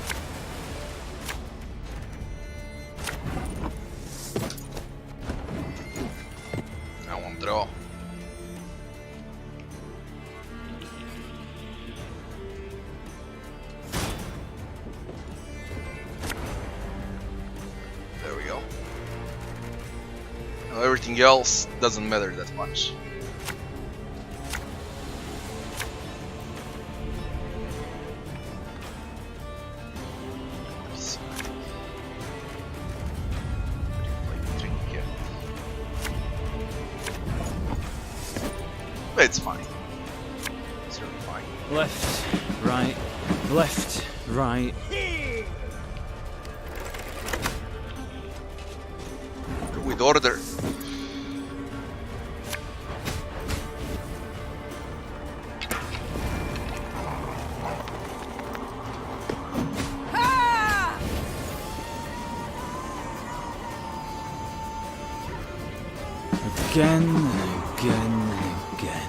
I won't draw. There we go. Now everything else doesn't matter that much. It's fine. It's really fine. Left, right, left, right. With order. Again and again and again.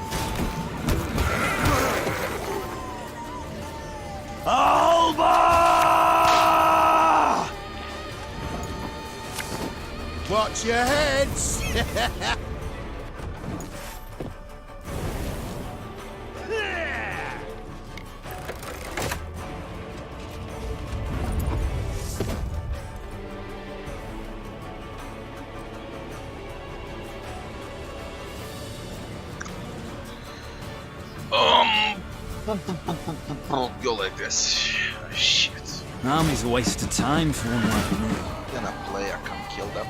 Alba! Watch your heads! Go like this. Shit. Army's a waste of time for one like me. Gonna play, I can't kill them.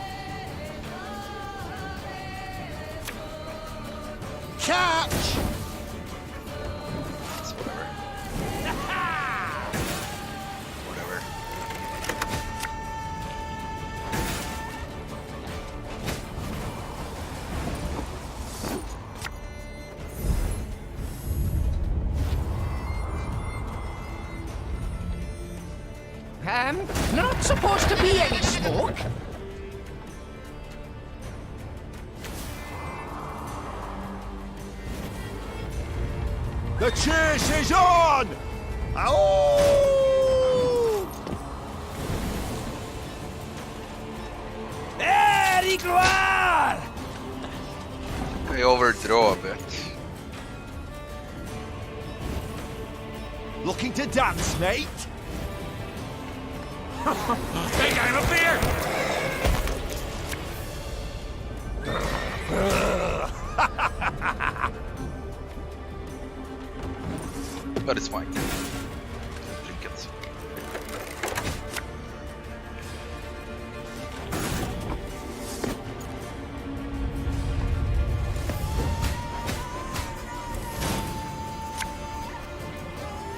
Catch! It's whatever. Whatever. Not supposed to be any smoke. The chase is on! Ow! Eriglar! I overdraw a bit. Looking to dance, mate? Big game of beer! But it's fine. Drink it.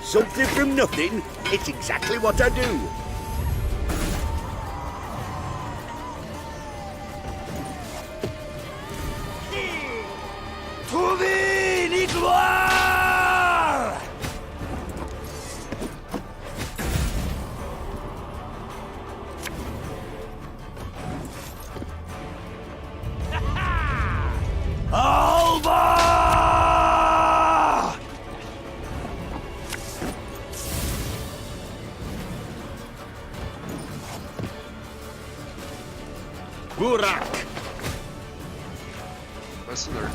Something from nothing? It's exactly what I do. Burak! Wrestler.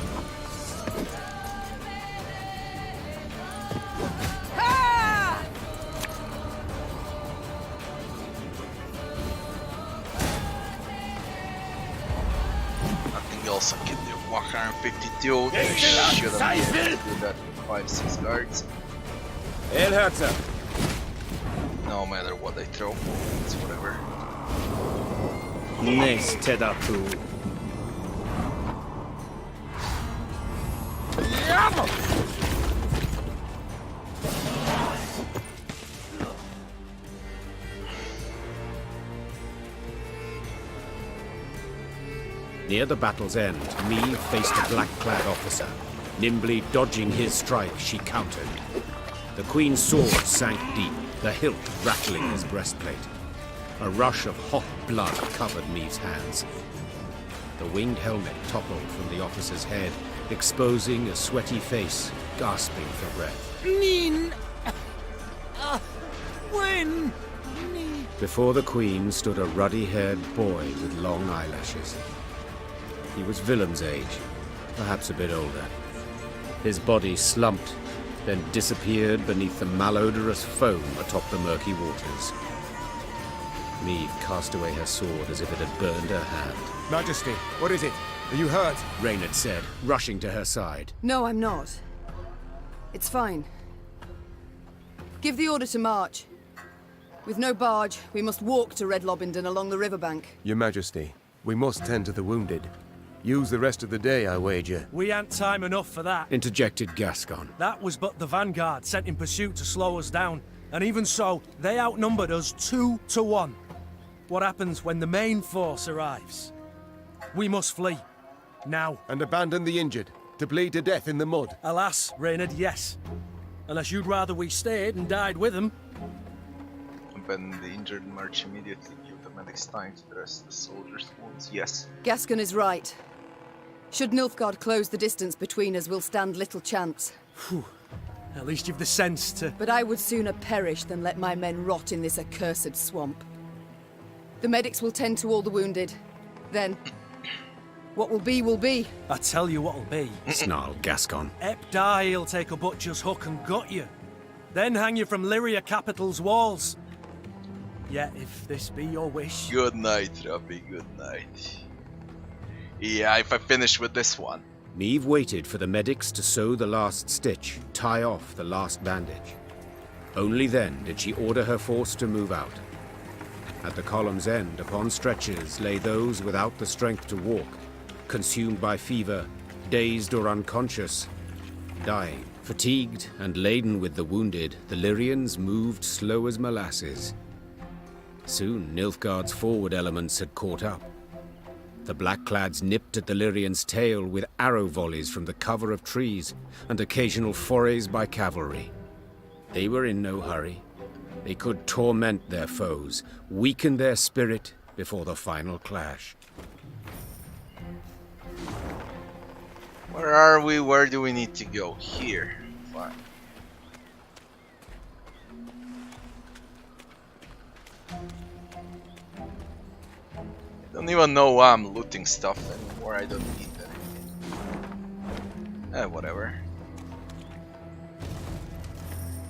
Nothing else I can do. 152. I should have been able to do that with 5-6 guards. No matter what I throw, it's whatever. Nice Tedapu. Near the battle's end, Meve faced a black-clad officer. Nimbly dodging his strike, she countered. The Queen's sword sank deep, the hilt rattling his breastplate. A rush of hot blood covered Meve's hands. The winged helmet toppled from the officer's head, exposing a sweaty face, gasping for breath. Nin! When? Before the Queen stood a ruddy-haired boy with long eyelashes. He was Willem's age, perhaps a bit older. His body slumped, then disappeared beneath the malodorous foam atop the murky waters. Meve cast away her sword as if it had burned her hand. Majesty, what is it? Are you hurt? Reynard said, rushing to her side. No, I'm not. It's fine. Give the order to march. With no barge, we must walk to Red Lobington along the riverbank. Your Majesty, we must tend to the wounded. Use the rest of the day, I wager. We ain't time enough for that. Interjected Gascon. That was but the vanguard sent in pursuit to slow us down. And even so, they outnumbered us 2 to 1. What happens when the main force arrives? We must flee. Now. And abandon the injured, to bleed to death in the mud. Alas, Reynard, yes. Unless you'd rather we stayed and died with them. Abandon the injured and march immediately. Give the medics time to dress the soldiers' wounds. Yes. Gascon is right. Should Nilfgaard close the distance between us, we'll stand little chance. Phew. At least you've the sense to... But I would sooner perish than let my men rot in this accursed swamp. The medics will tend to all the wounded. Then, what will be, will be. I tell you what'll be. Snarled Gascon. Epdahi'll take a butcher's hook and gut you. Then hang you from Lyria capital's walls. Yet, if this be your wish... Good night, Robbie, good night. Yeah, if I finish with this one. Meve waited for the medics to sew the last stitch, tie off the last bandage. Only then did she order her force to move out. At the column's end, upon stretchers, lay those without the strength to walk, consumed by fever, dazed or unconscious, dying. Fatigued and laden with the wounded, the Lyrians moved slow as molasses. Soon, Nilfgaard's forward elements had caught up. The Blackclads nipped at the Lyrians' tail with arrow volleys from the cover of trees and occasional forays by cavalry. They were in no hurry. They could torment their foes, weaken their spirit before the final clash. Where are we? Where do we need to go? Here. Fine. I don't even know why I'm looting stuff anymore. I don't need anything. Whatever.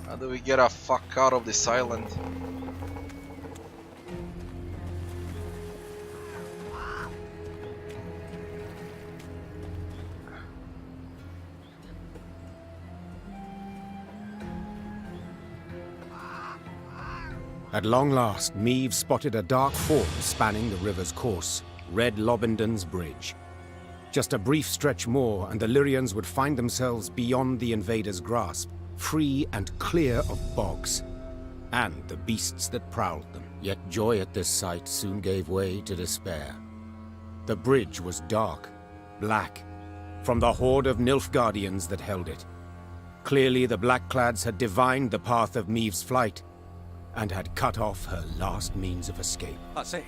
How do we get a fuck out of this island? At long last, Meve spotted a dark form spanning the river's course, Red Lobington's bridge. Just a brief stretch more, and the Lyrians would find themselves beyond the invaders' grasp, free and clear of bogs, and the beasts that prowled them. Yet joy at this sight soon gave way to despair. The bridge was dark, black, from the horde of Nilfgaardians that held it. Clearly the Blackclads had divined the path of Meve's flight, and had cut off her last means of escape. That's it.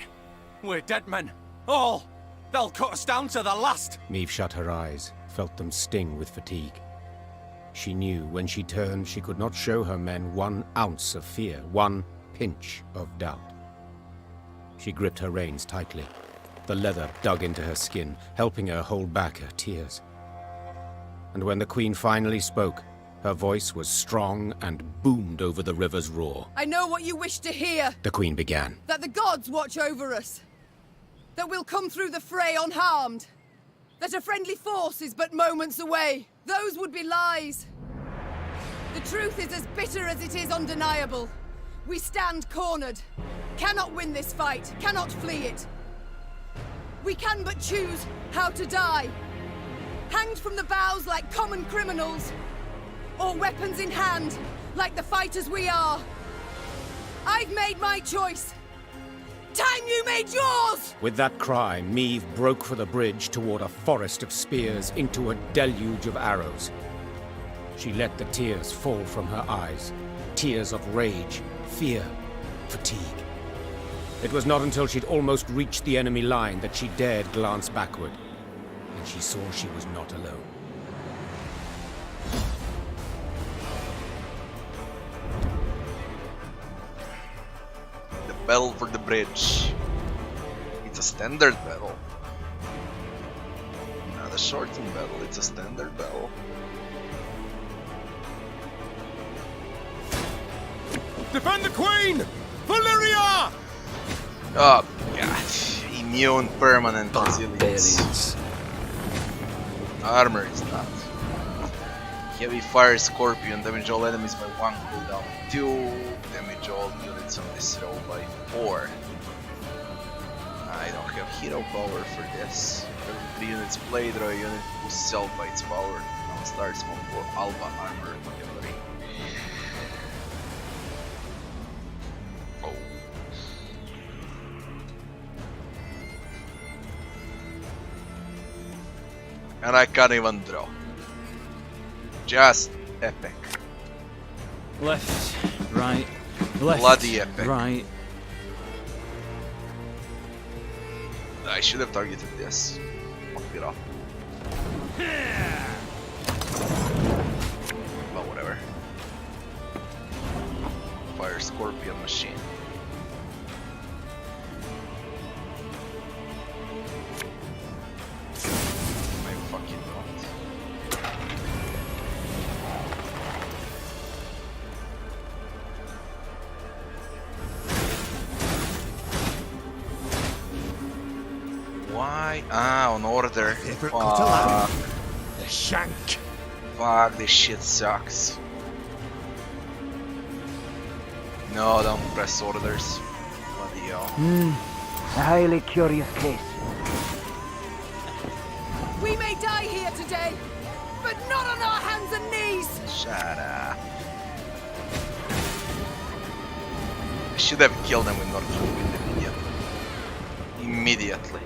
We're dead men. All! They'll cut us down to the last! Meve shut her eyes, felt them sting with fatigue. She knew when she turned she could not show her men 1 ounce of fear, 1 pinch of doubt. She gripped her reins tightly. The leather dug into her skin, helping her hold back her tears. And when the Queen finally spoke, her voice was strong and boomed over the river's roar. I know what you wish to hear. The Queen began. That the gods watch over us. That we'll come through the fray unharmed. That a friendly force is but moments away. Those would be lies. The truth is as bitter as it is undeniable. We stand cornered. Cannot win this fight. Cannot flee it. We can but choose how to die. Hanged from the boughs like common criminals. Or weapons in hand, like the fighters we are. I've made my choice. Time you made yours! With that cry, Meve broke for the bridge toward a forest of spears into a deluge of arrows. She let the tears fall from her eyes. Tears of rage, fear, fatigue. It was not until she'd almost reached the enemy line that she dared glance backward. And she saw she was not alone. Bell for the bridge. It's a standard bell. Not a shortened bell, it's a standard bell. Defend the Queen! For Lyria! Oh god. Immune permanent resilience. Armor is not. Heavy fire scorpion, damage all enemies by 1 cooldown 2, damage all units on this row by 4. I don't have hero power for this. Every 3 units played, draw a unit boosts self by its power. Now starts from 4 Alba armor category. Oh. And I can't even draw. Just epic. Left, right, left, Bloody epic. right. I should have targeted this. Fuck it up. But whatever. Fire scorpion machine. I fucking don't. Why? Ah, on order. Fuck. The shank. Fuck, this shit sucks. No, don't press orders. Bloody hell. A highly curious case. We may die here today, but not on our hands and knees! Shut up. I should have killed them with North immediately.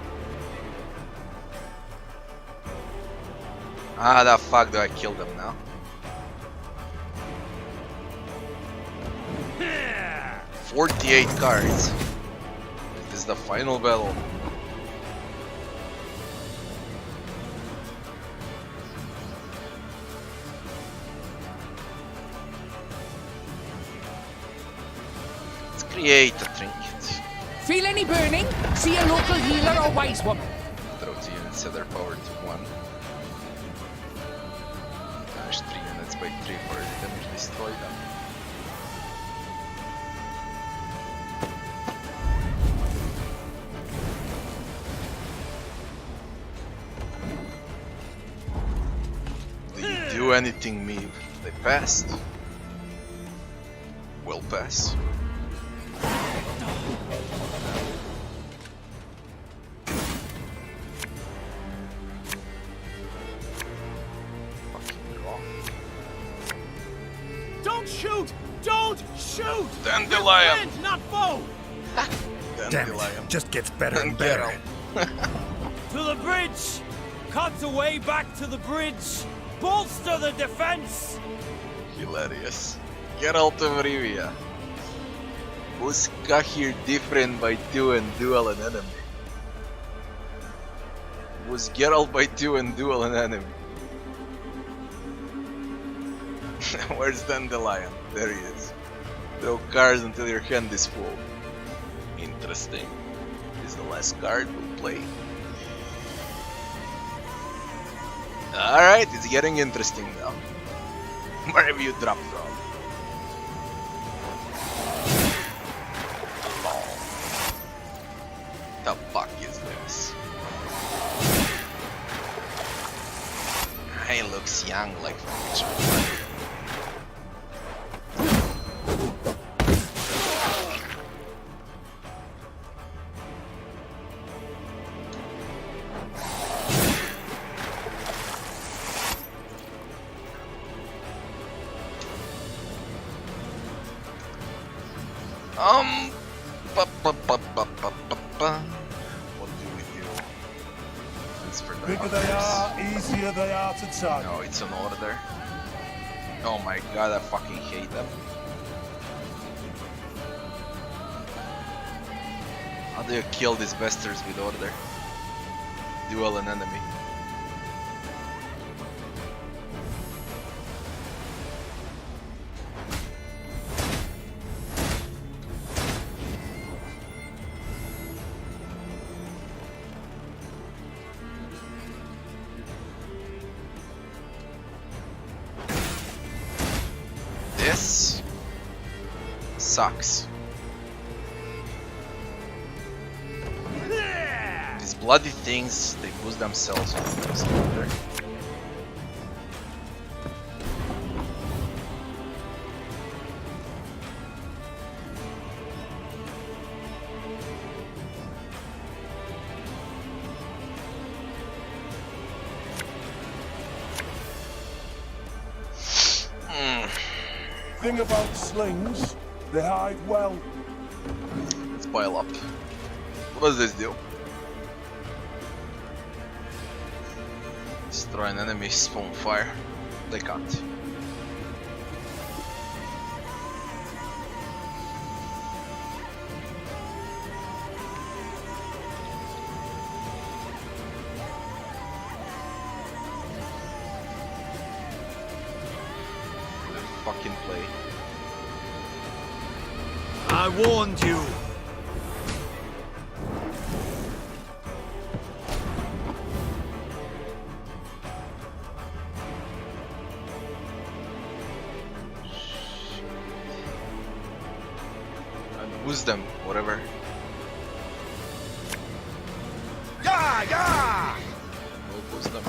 Ah, the fuck do I kill them now? 48 cards. This is the final battle. Let's create a trinket. Feel any burning? See a local healer or wise woman. Throw 2 units, set their power to 1. Damage 3 units by 3 for damage, destroy them. Do you do anything, Meve? They passed. Will pass. Don't shoot! Don't shoot! Dandelion! Friend, not foe! Damn it, just gets better and better. To the bridge! Cut away back to the bridge! Bolster the defense! Hilarious. Geralt of Rivia. Who's got here different by 2 and duel an enemy? Was Geralt by 2 and duel an enemy? Where's Dandelion? There he is. Throw cards until your hand is full. Interesting. This is the last card we'll play. Alright, it's getting interesting now. Where have you dropped from? The fuck is this? He looks young, like from picture. What do we do? It's for the Bigger they are, easier they are to target. No, it's an order. Oh my god, I fucking hate them. How do you kill these bastards with order? Duel an enemy. This sucks. These bloody things, they boost themselves on the order. thing about slings, they hide well. Let's pile up. What does this do? Destroy an enemy, spawn fire. They can't. Fucking play. I warned you. Wisdom, whatever. Yeah, yeah. No wisdom.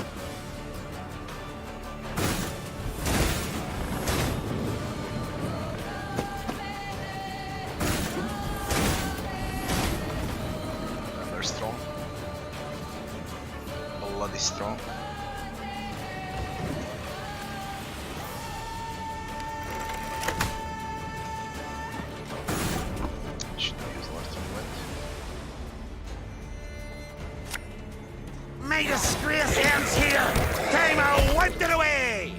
And they're strong. Bloody strong. My disgrace ends here. Time I wiped it away.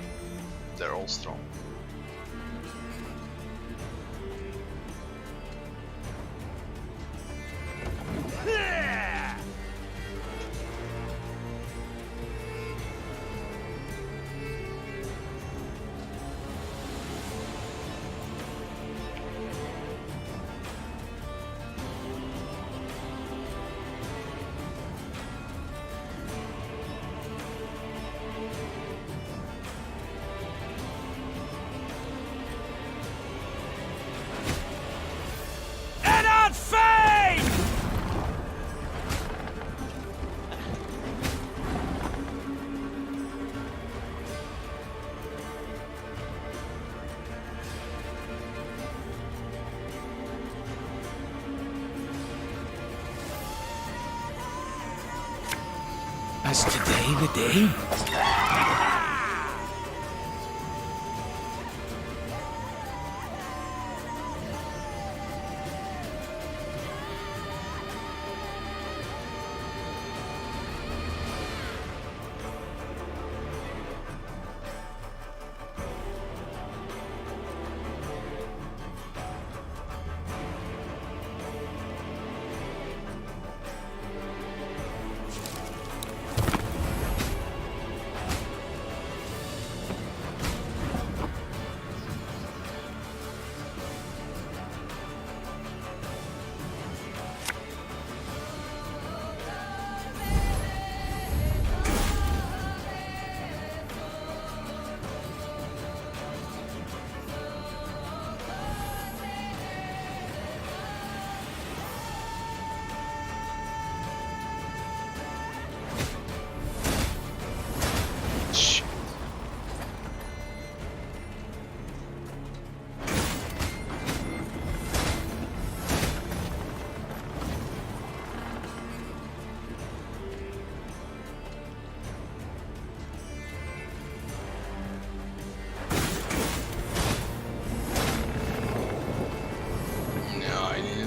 They're all strong. Is today the day?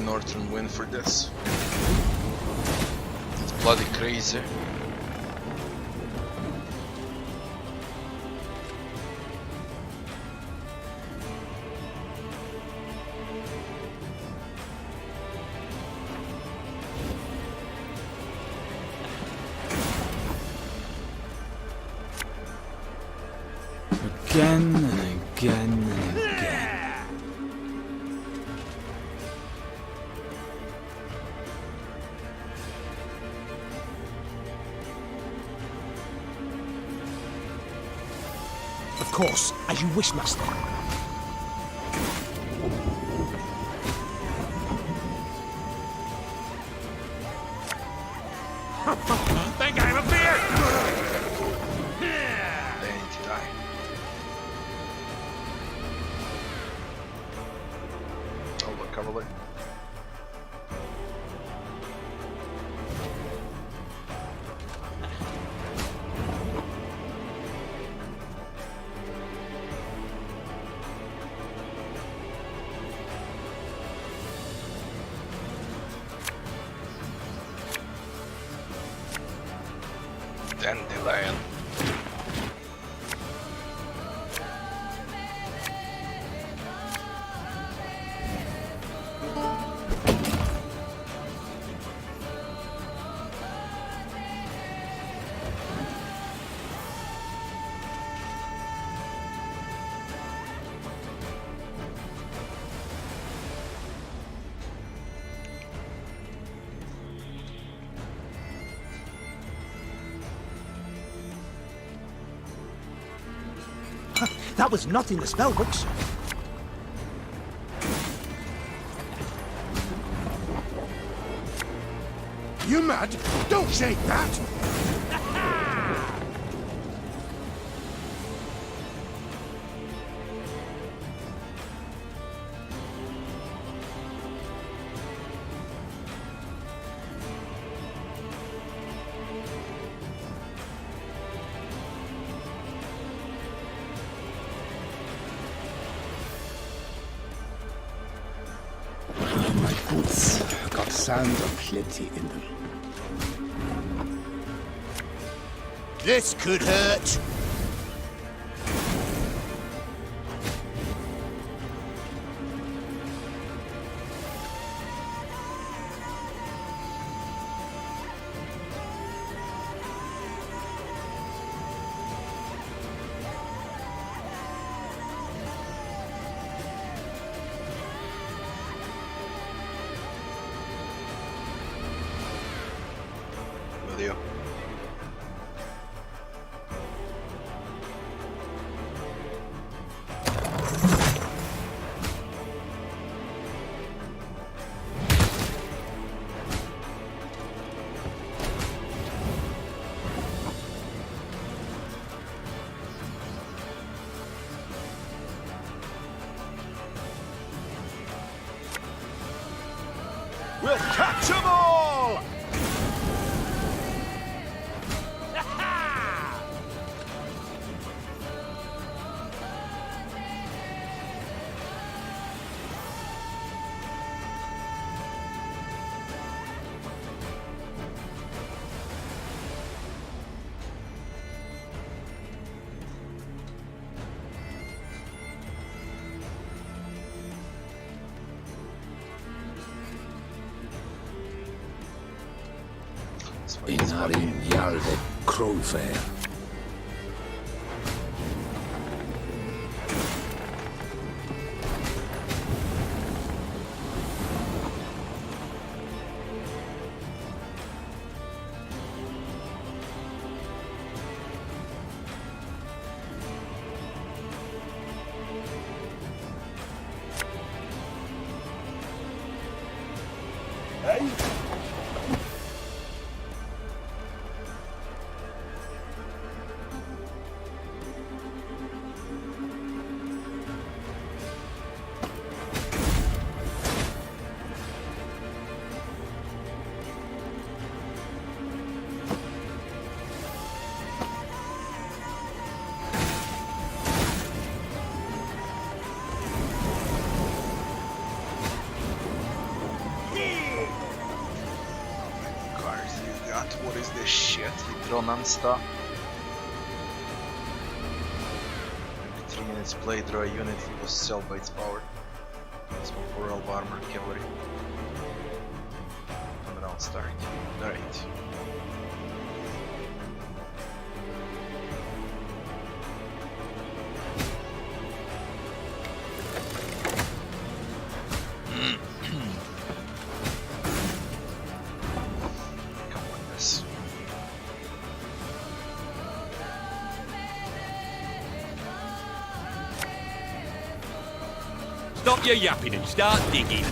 Northern win for this. It's bloody crazy. Again and again and again. Of course, as you wish, master. Think I'm a beer. They need to die. Oh, look, cavalry. Lion. That was not in the spell books. You mad? Don't shake that! My boots got sand aplenty in them. This could hurt. With you. We'll catch 'em all! Inarin Jalde Crowfair. What is this shit? Draw non-stop. 3 minutes play, draw a unit, it was cell by its power. Small for orb armor, cavalry. And round start. Alright. Stop your yapping and start digging.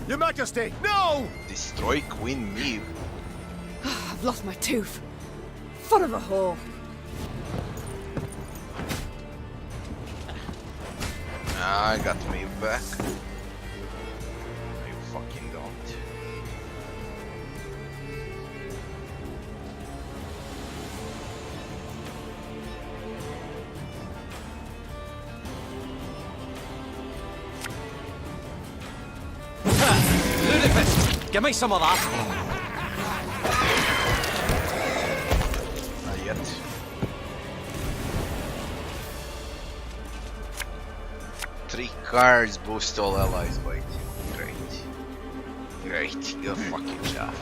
Your Majesty, no! Destroy Queen Meve. I've lost my tooth. Son of a whore. I got Meve back. You fucking don't. Ludicrous! Give me some of that! Not yet. Three cards boost all allies by 2. Great. Great. Good fucking job.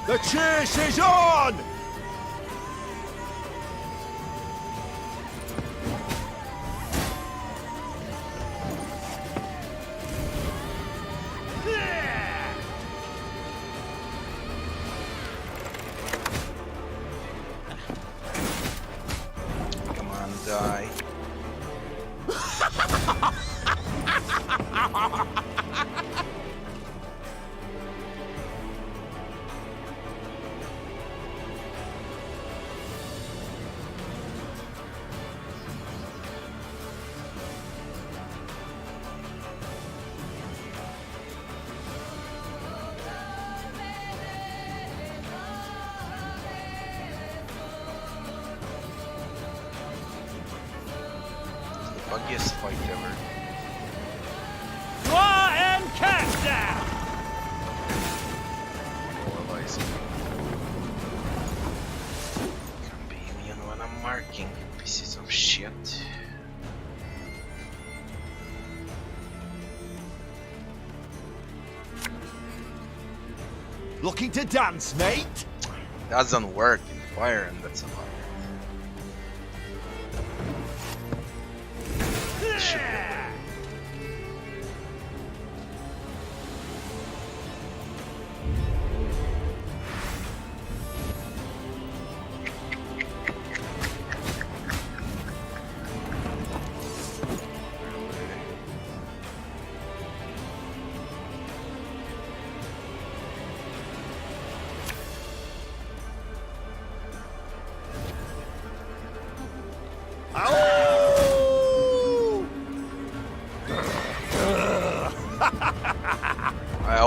The chase is on! Come on, die. Buggiest fight ever. Draw and cast down! All allies. Can be immune when I'm marking. Pieces of shit. Looking to dance, mate? Doesn't work in fire, and that's about it.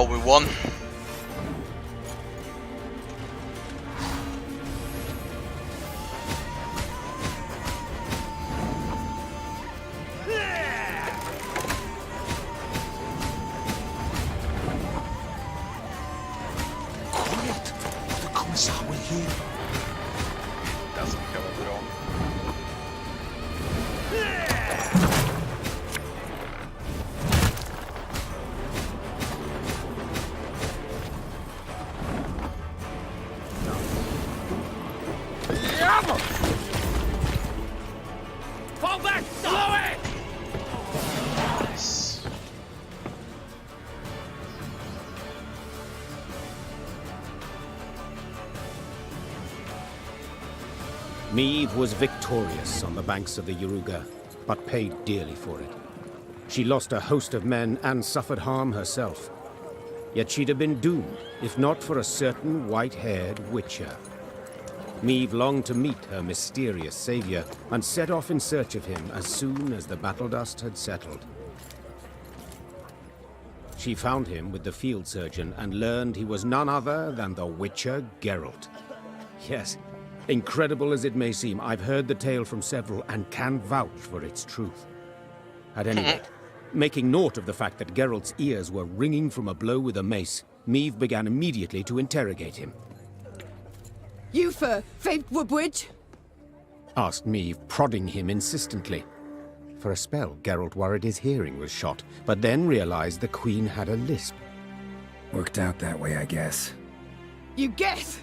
We won. Quiet! The Commissar will hear. Doesn't kill it at all. Fall back! Blow it! Nice. Meve was victorious on the banks of the Yaruga, but paid dearly for it. She lost a host of men and suffered harm herself. Yet she'd have been doomed, if not for a certain white-haired witcher. Meve longed to meet her mysterious savior and set off in search of him as soon as the battle dust had settled. She found him with the field surgeon and learned he was none other than the Witcher Geralt. Yes, incredible as it may seem, I've heard the tale from several and can vouch for its truth. At any rate, making naught of the fact that Geralt's ears were ringing from a blow with a mace, Meve began immediately to interrogate him. You for Woodbridge? Asked Meve, prodding him insistently. For a spell, Geralt worried his hearing was shot, but then realized the Queen had a lisp. Worked out that way, I guess. You guess?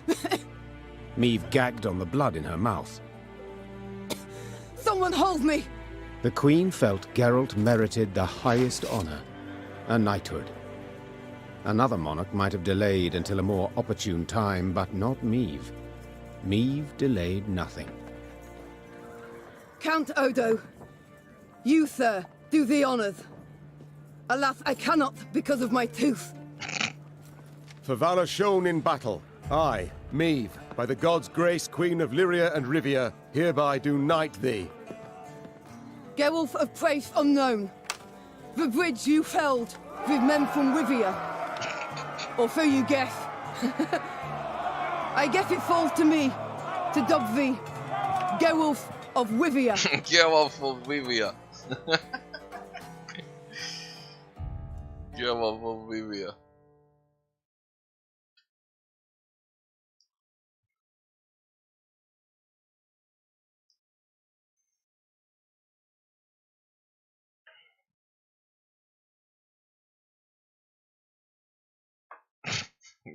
Meve gagged on the blood in her mouth. Someone hold me! The Queen felt Geralt merited the highest honor, a knighthood. Another monarch might have delayed until a more opportune time, but not Meve. Meve delayed nothing. Count Odo, you, sir, do the honors. Alas, I cannot because of my tooth. For valor shown in battle, I, Meve, by the gods' grace, Queen of Lyria and Rivia, hereby do knight thee. Geralt of Praise unknown. The bridge you felled with men from Rivia. Or so you guess. I guess it falls to me to dub thee Gerwolf of Rivia. Gerwolf of Rivia. Gerwolf of Rivia.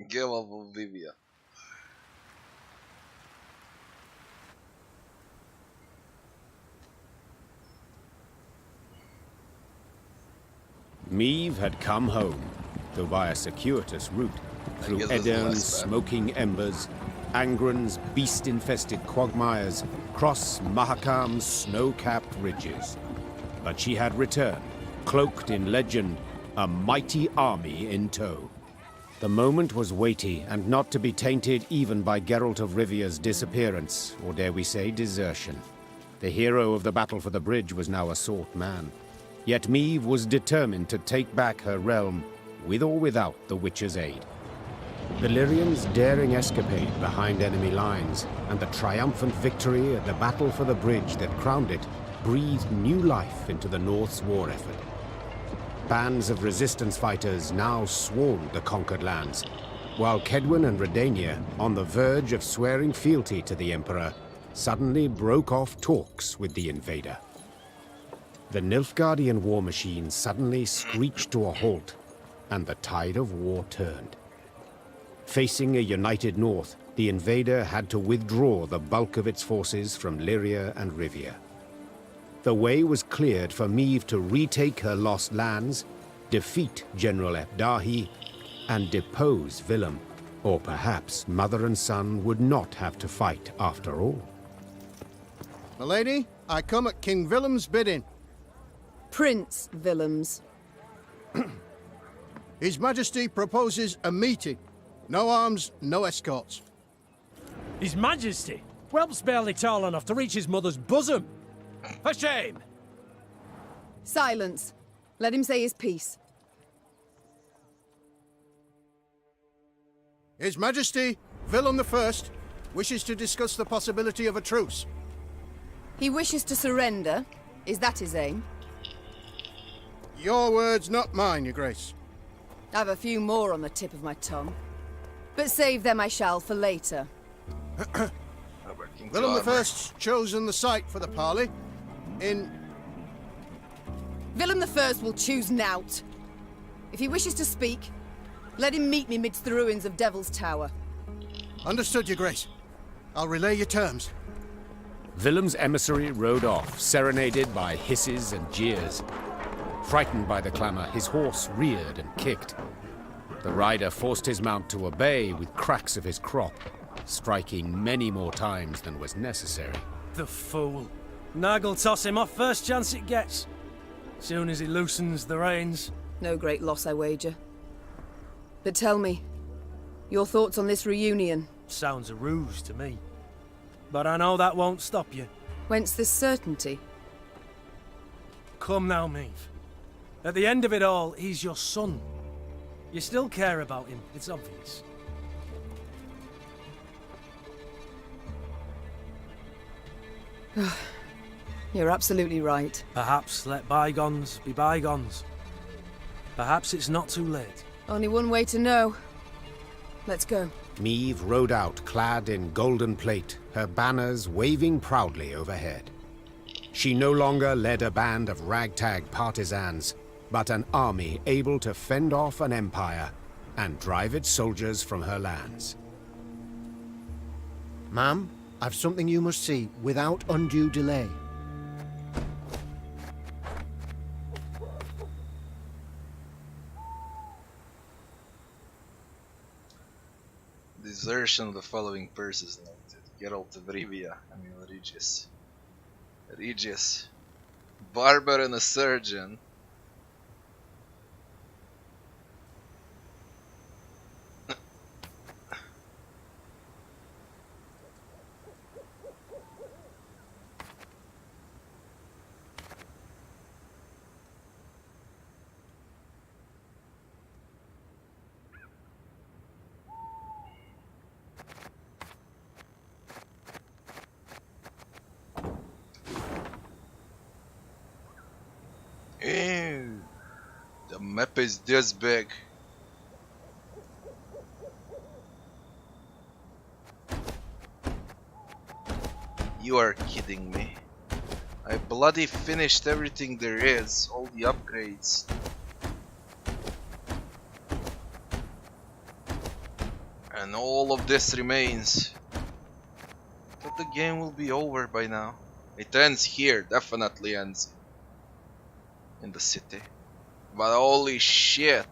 Gerwolf of Rivia. Meve had come home, though by a circuitous route, through Edern's smoking embers, Angren's beast-infested quagmires, cross Mahakam's snow-capped ridges. But she had returned, cloaked in legend, a mighty army in tow. The moment was weighty, and not to be tainted even by Geralt of Rivia's disappearance, or dare we say desertion. The hero of the battle for the bridge was now a sought man. Yet Meve was determined to take back her realm, with or without the Witcher's aid. The Lyrians' daring escapade behind enemy lines, and the triumphant victory at the battle for the bridge that crowned it, breathed new life into the North's war effort. Bands of resistance fighters now swarmed the conquered lands, while Kedwen and Redania, on the verge of swearing fealty to the Emperor, suddenly broke off talks with the invader. The Nilfgaardian war machine suddenly screeched to a halt, and the tide of war turned. Facing a united North, the invader had to withdraw the bulk of its forces from Lyria and Rivia. The way was cleared for Meve to retake her lost lands, defeat General Ebdahi, and depose Willem. Or perhaps mother and son would not have to fight after all. My lady, I come at King Willem's bidding. Prince Willems. His Majesty proposes a meeting. No arms, no escorts. His Majesty? Whelp's barely tall enough to reach his mother's bosom. For shame! Silence. Let him say his piece. His Majesty, Willem I, wishes to discuss the possibility of a truce. He wishes to surrender. Is that his aim? Your words, not mine, Your Grace. I've a few more on the tip of my tongue. But save them I shall for later. Willem I's chosen the site for the parley in... Willem I will choose nought. If he wishes to speak, let him meet me midst the ruins of Devil's Tower. Understood, Your Grace. I'll relay your terms. Willem's emissary rode off, serenaded by hisses and jeers. Frightened by the clamor, his horse reared and kicked. The rider forced his mount to obey with cracks of his crop, striking many more times than was necessary. The fool. Nag'll toss him off first chance it gets. Soon as he loosens the reins. No great loss, I wager. But tell me, your thoughts on this reunion? Sounds a ruse to me. But I know that won't stop you. Whence this certainty? Come now, Meve. At the end of it all, he's your son. You still care about him, it's obvious. You're absolutely right. Perhaps let bygones be bygones. Perhaps it's not too late. Only one way to know. Let's go. Meve rode out clad in golden plate, her banners waving proudly overhead. She no longer led a band of ragtag partisans, but an army able to fend off an empire and drive its soldiers from her lands. Ma'am, I've something you must see without undue delay. Desertion of the following persons noted. Geralt of Rivia, Regius. Regius. Barber and a surgeon. map is this big. You are kidding me. I bloody finished everything there is, all the upgrades. And all of this remains. But the game will be over by now. It ends here, definitely ends in the city. But holy shit.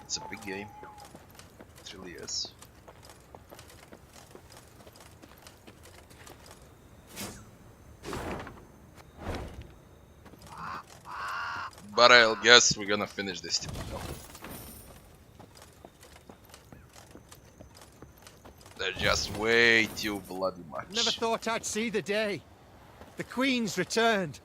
It's a big game. It really is. But I guess we're gonna finish this tomorrow. They're just way too bloody much. Never thought I'd see the day. The Queen's returned.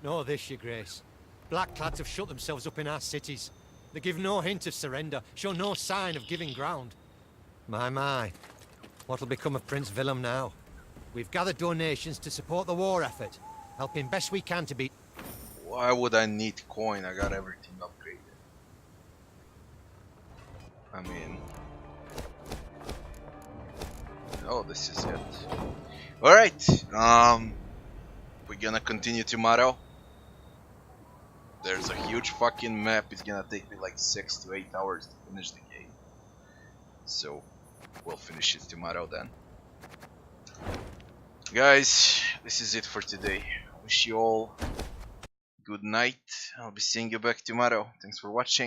Know this, Your Grace. Blackclads have shut themselves up in our cities. They give no hint of surrender, show no sign of giving ground. My. What'll become of Prince Willem now? We've gathered donations to support the war effort, helping best we can to beat... Why would I need coin? I got everything upgraded. I mean... Oh, this is it. Alright, we're gonna continue tomorrow. There's a huge fucking map. It's gonna take me like 6 to 8 hours to finish the game. So, we'll finish it tomorrow then. Guys, this is it for today. Wish you all good night. I'll be seeing you back tomorrow. Thanks for watching.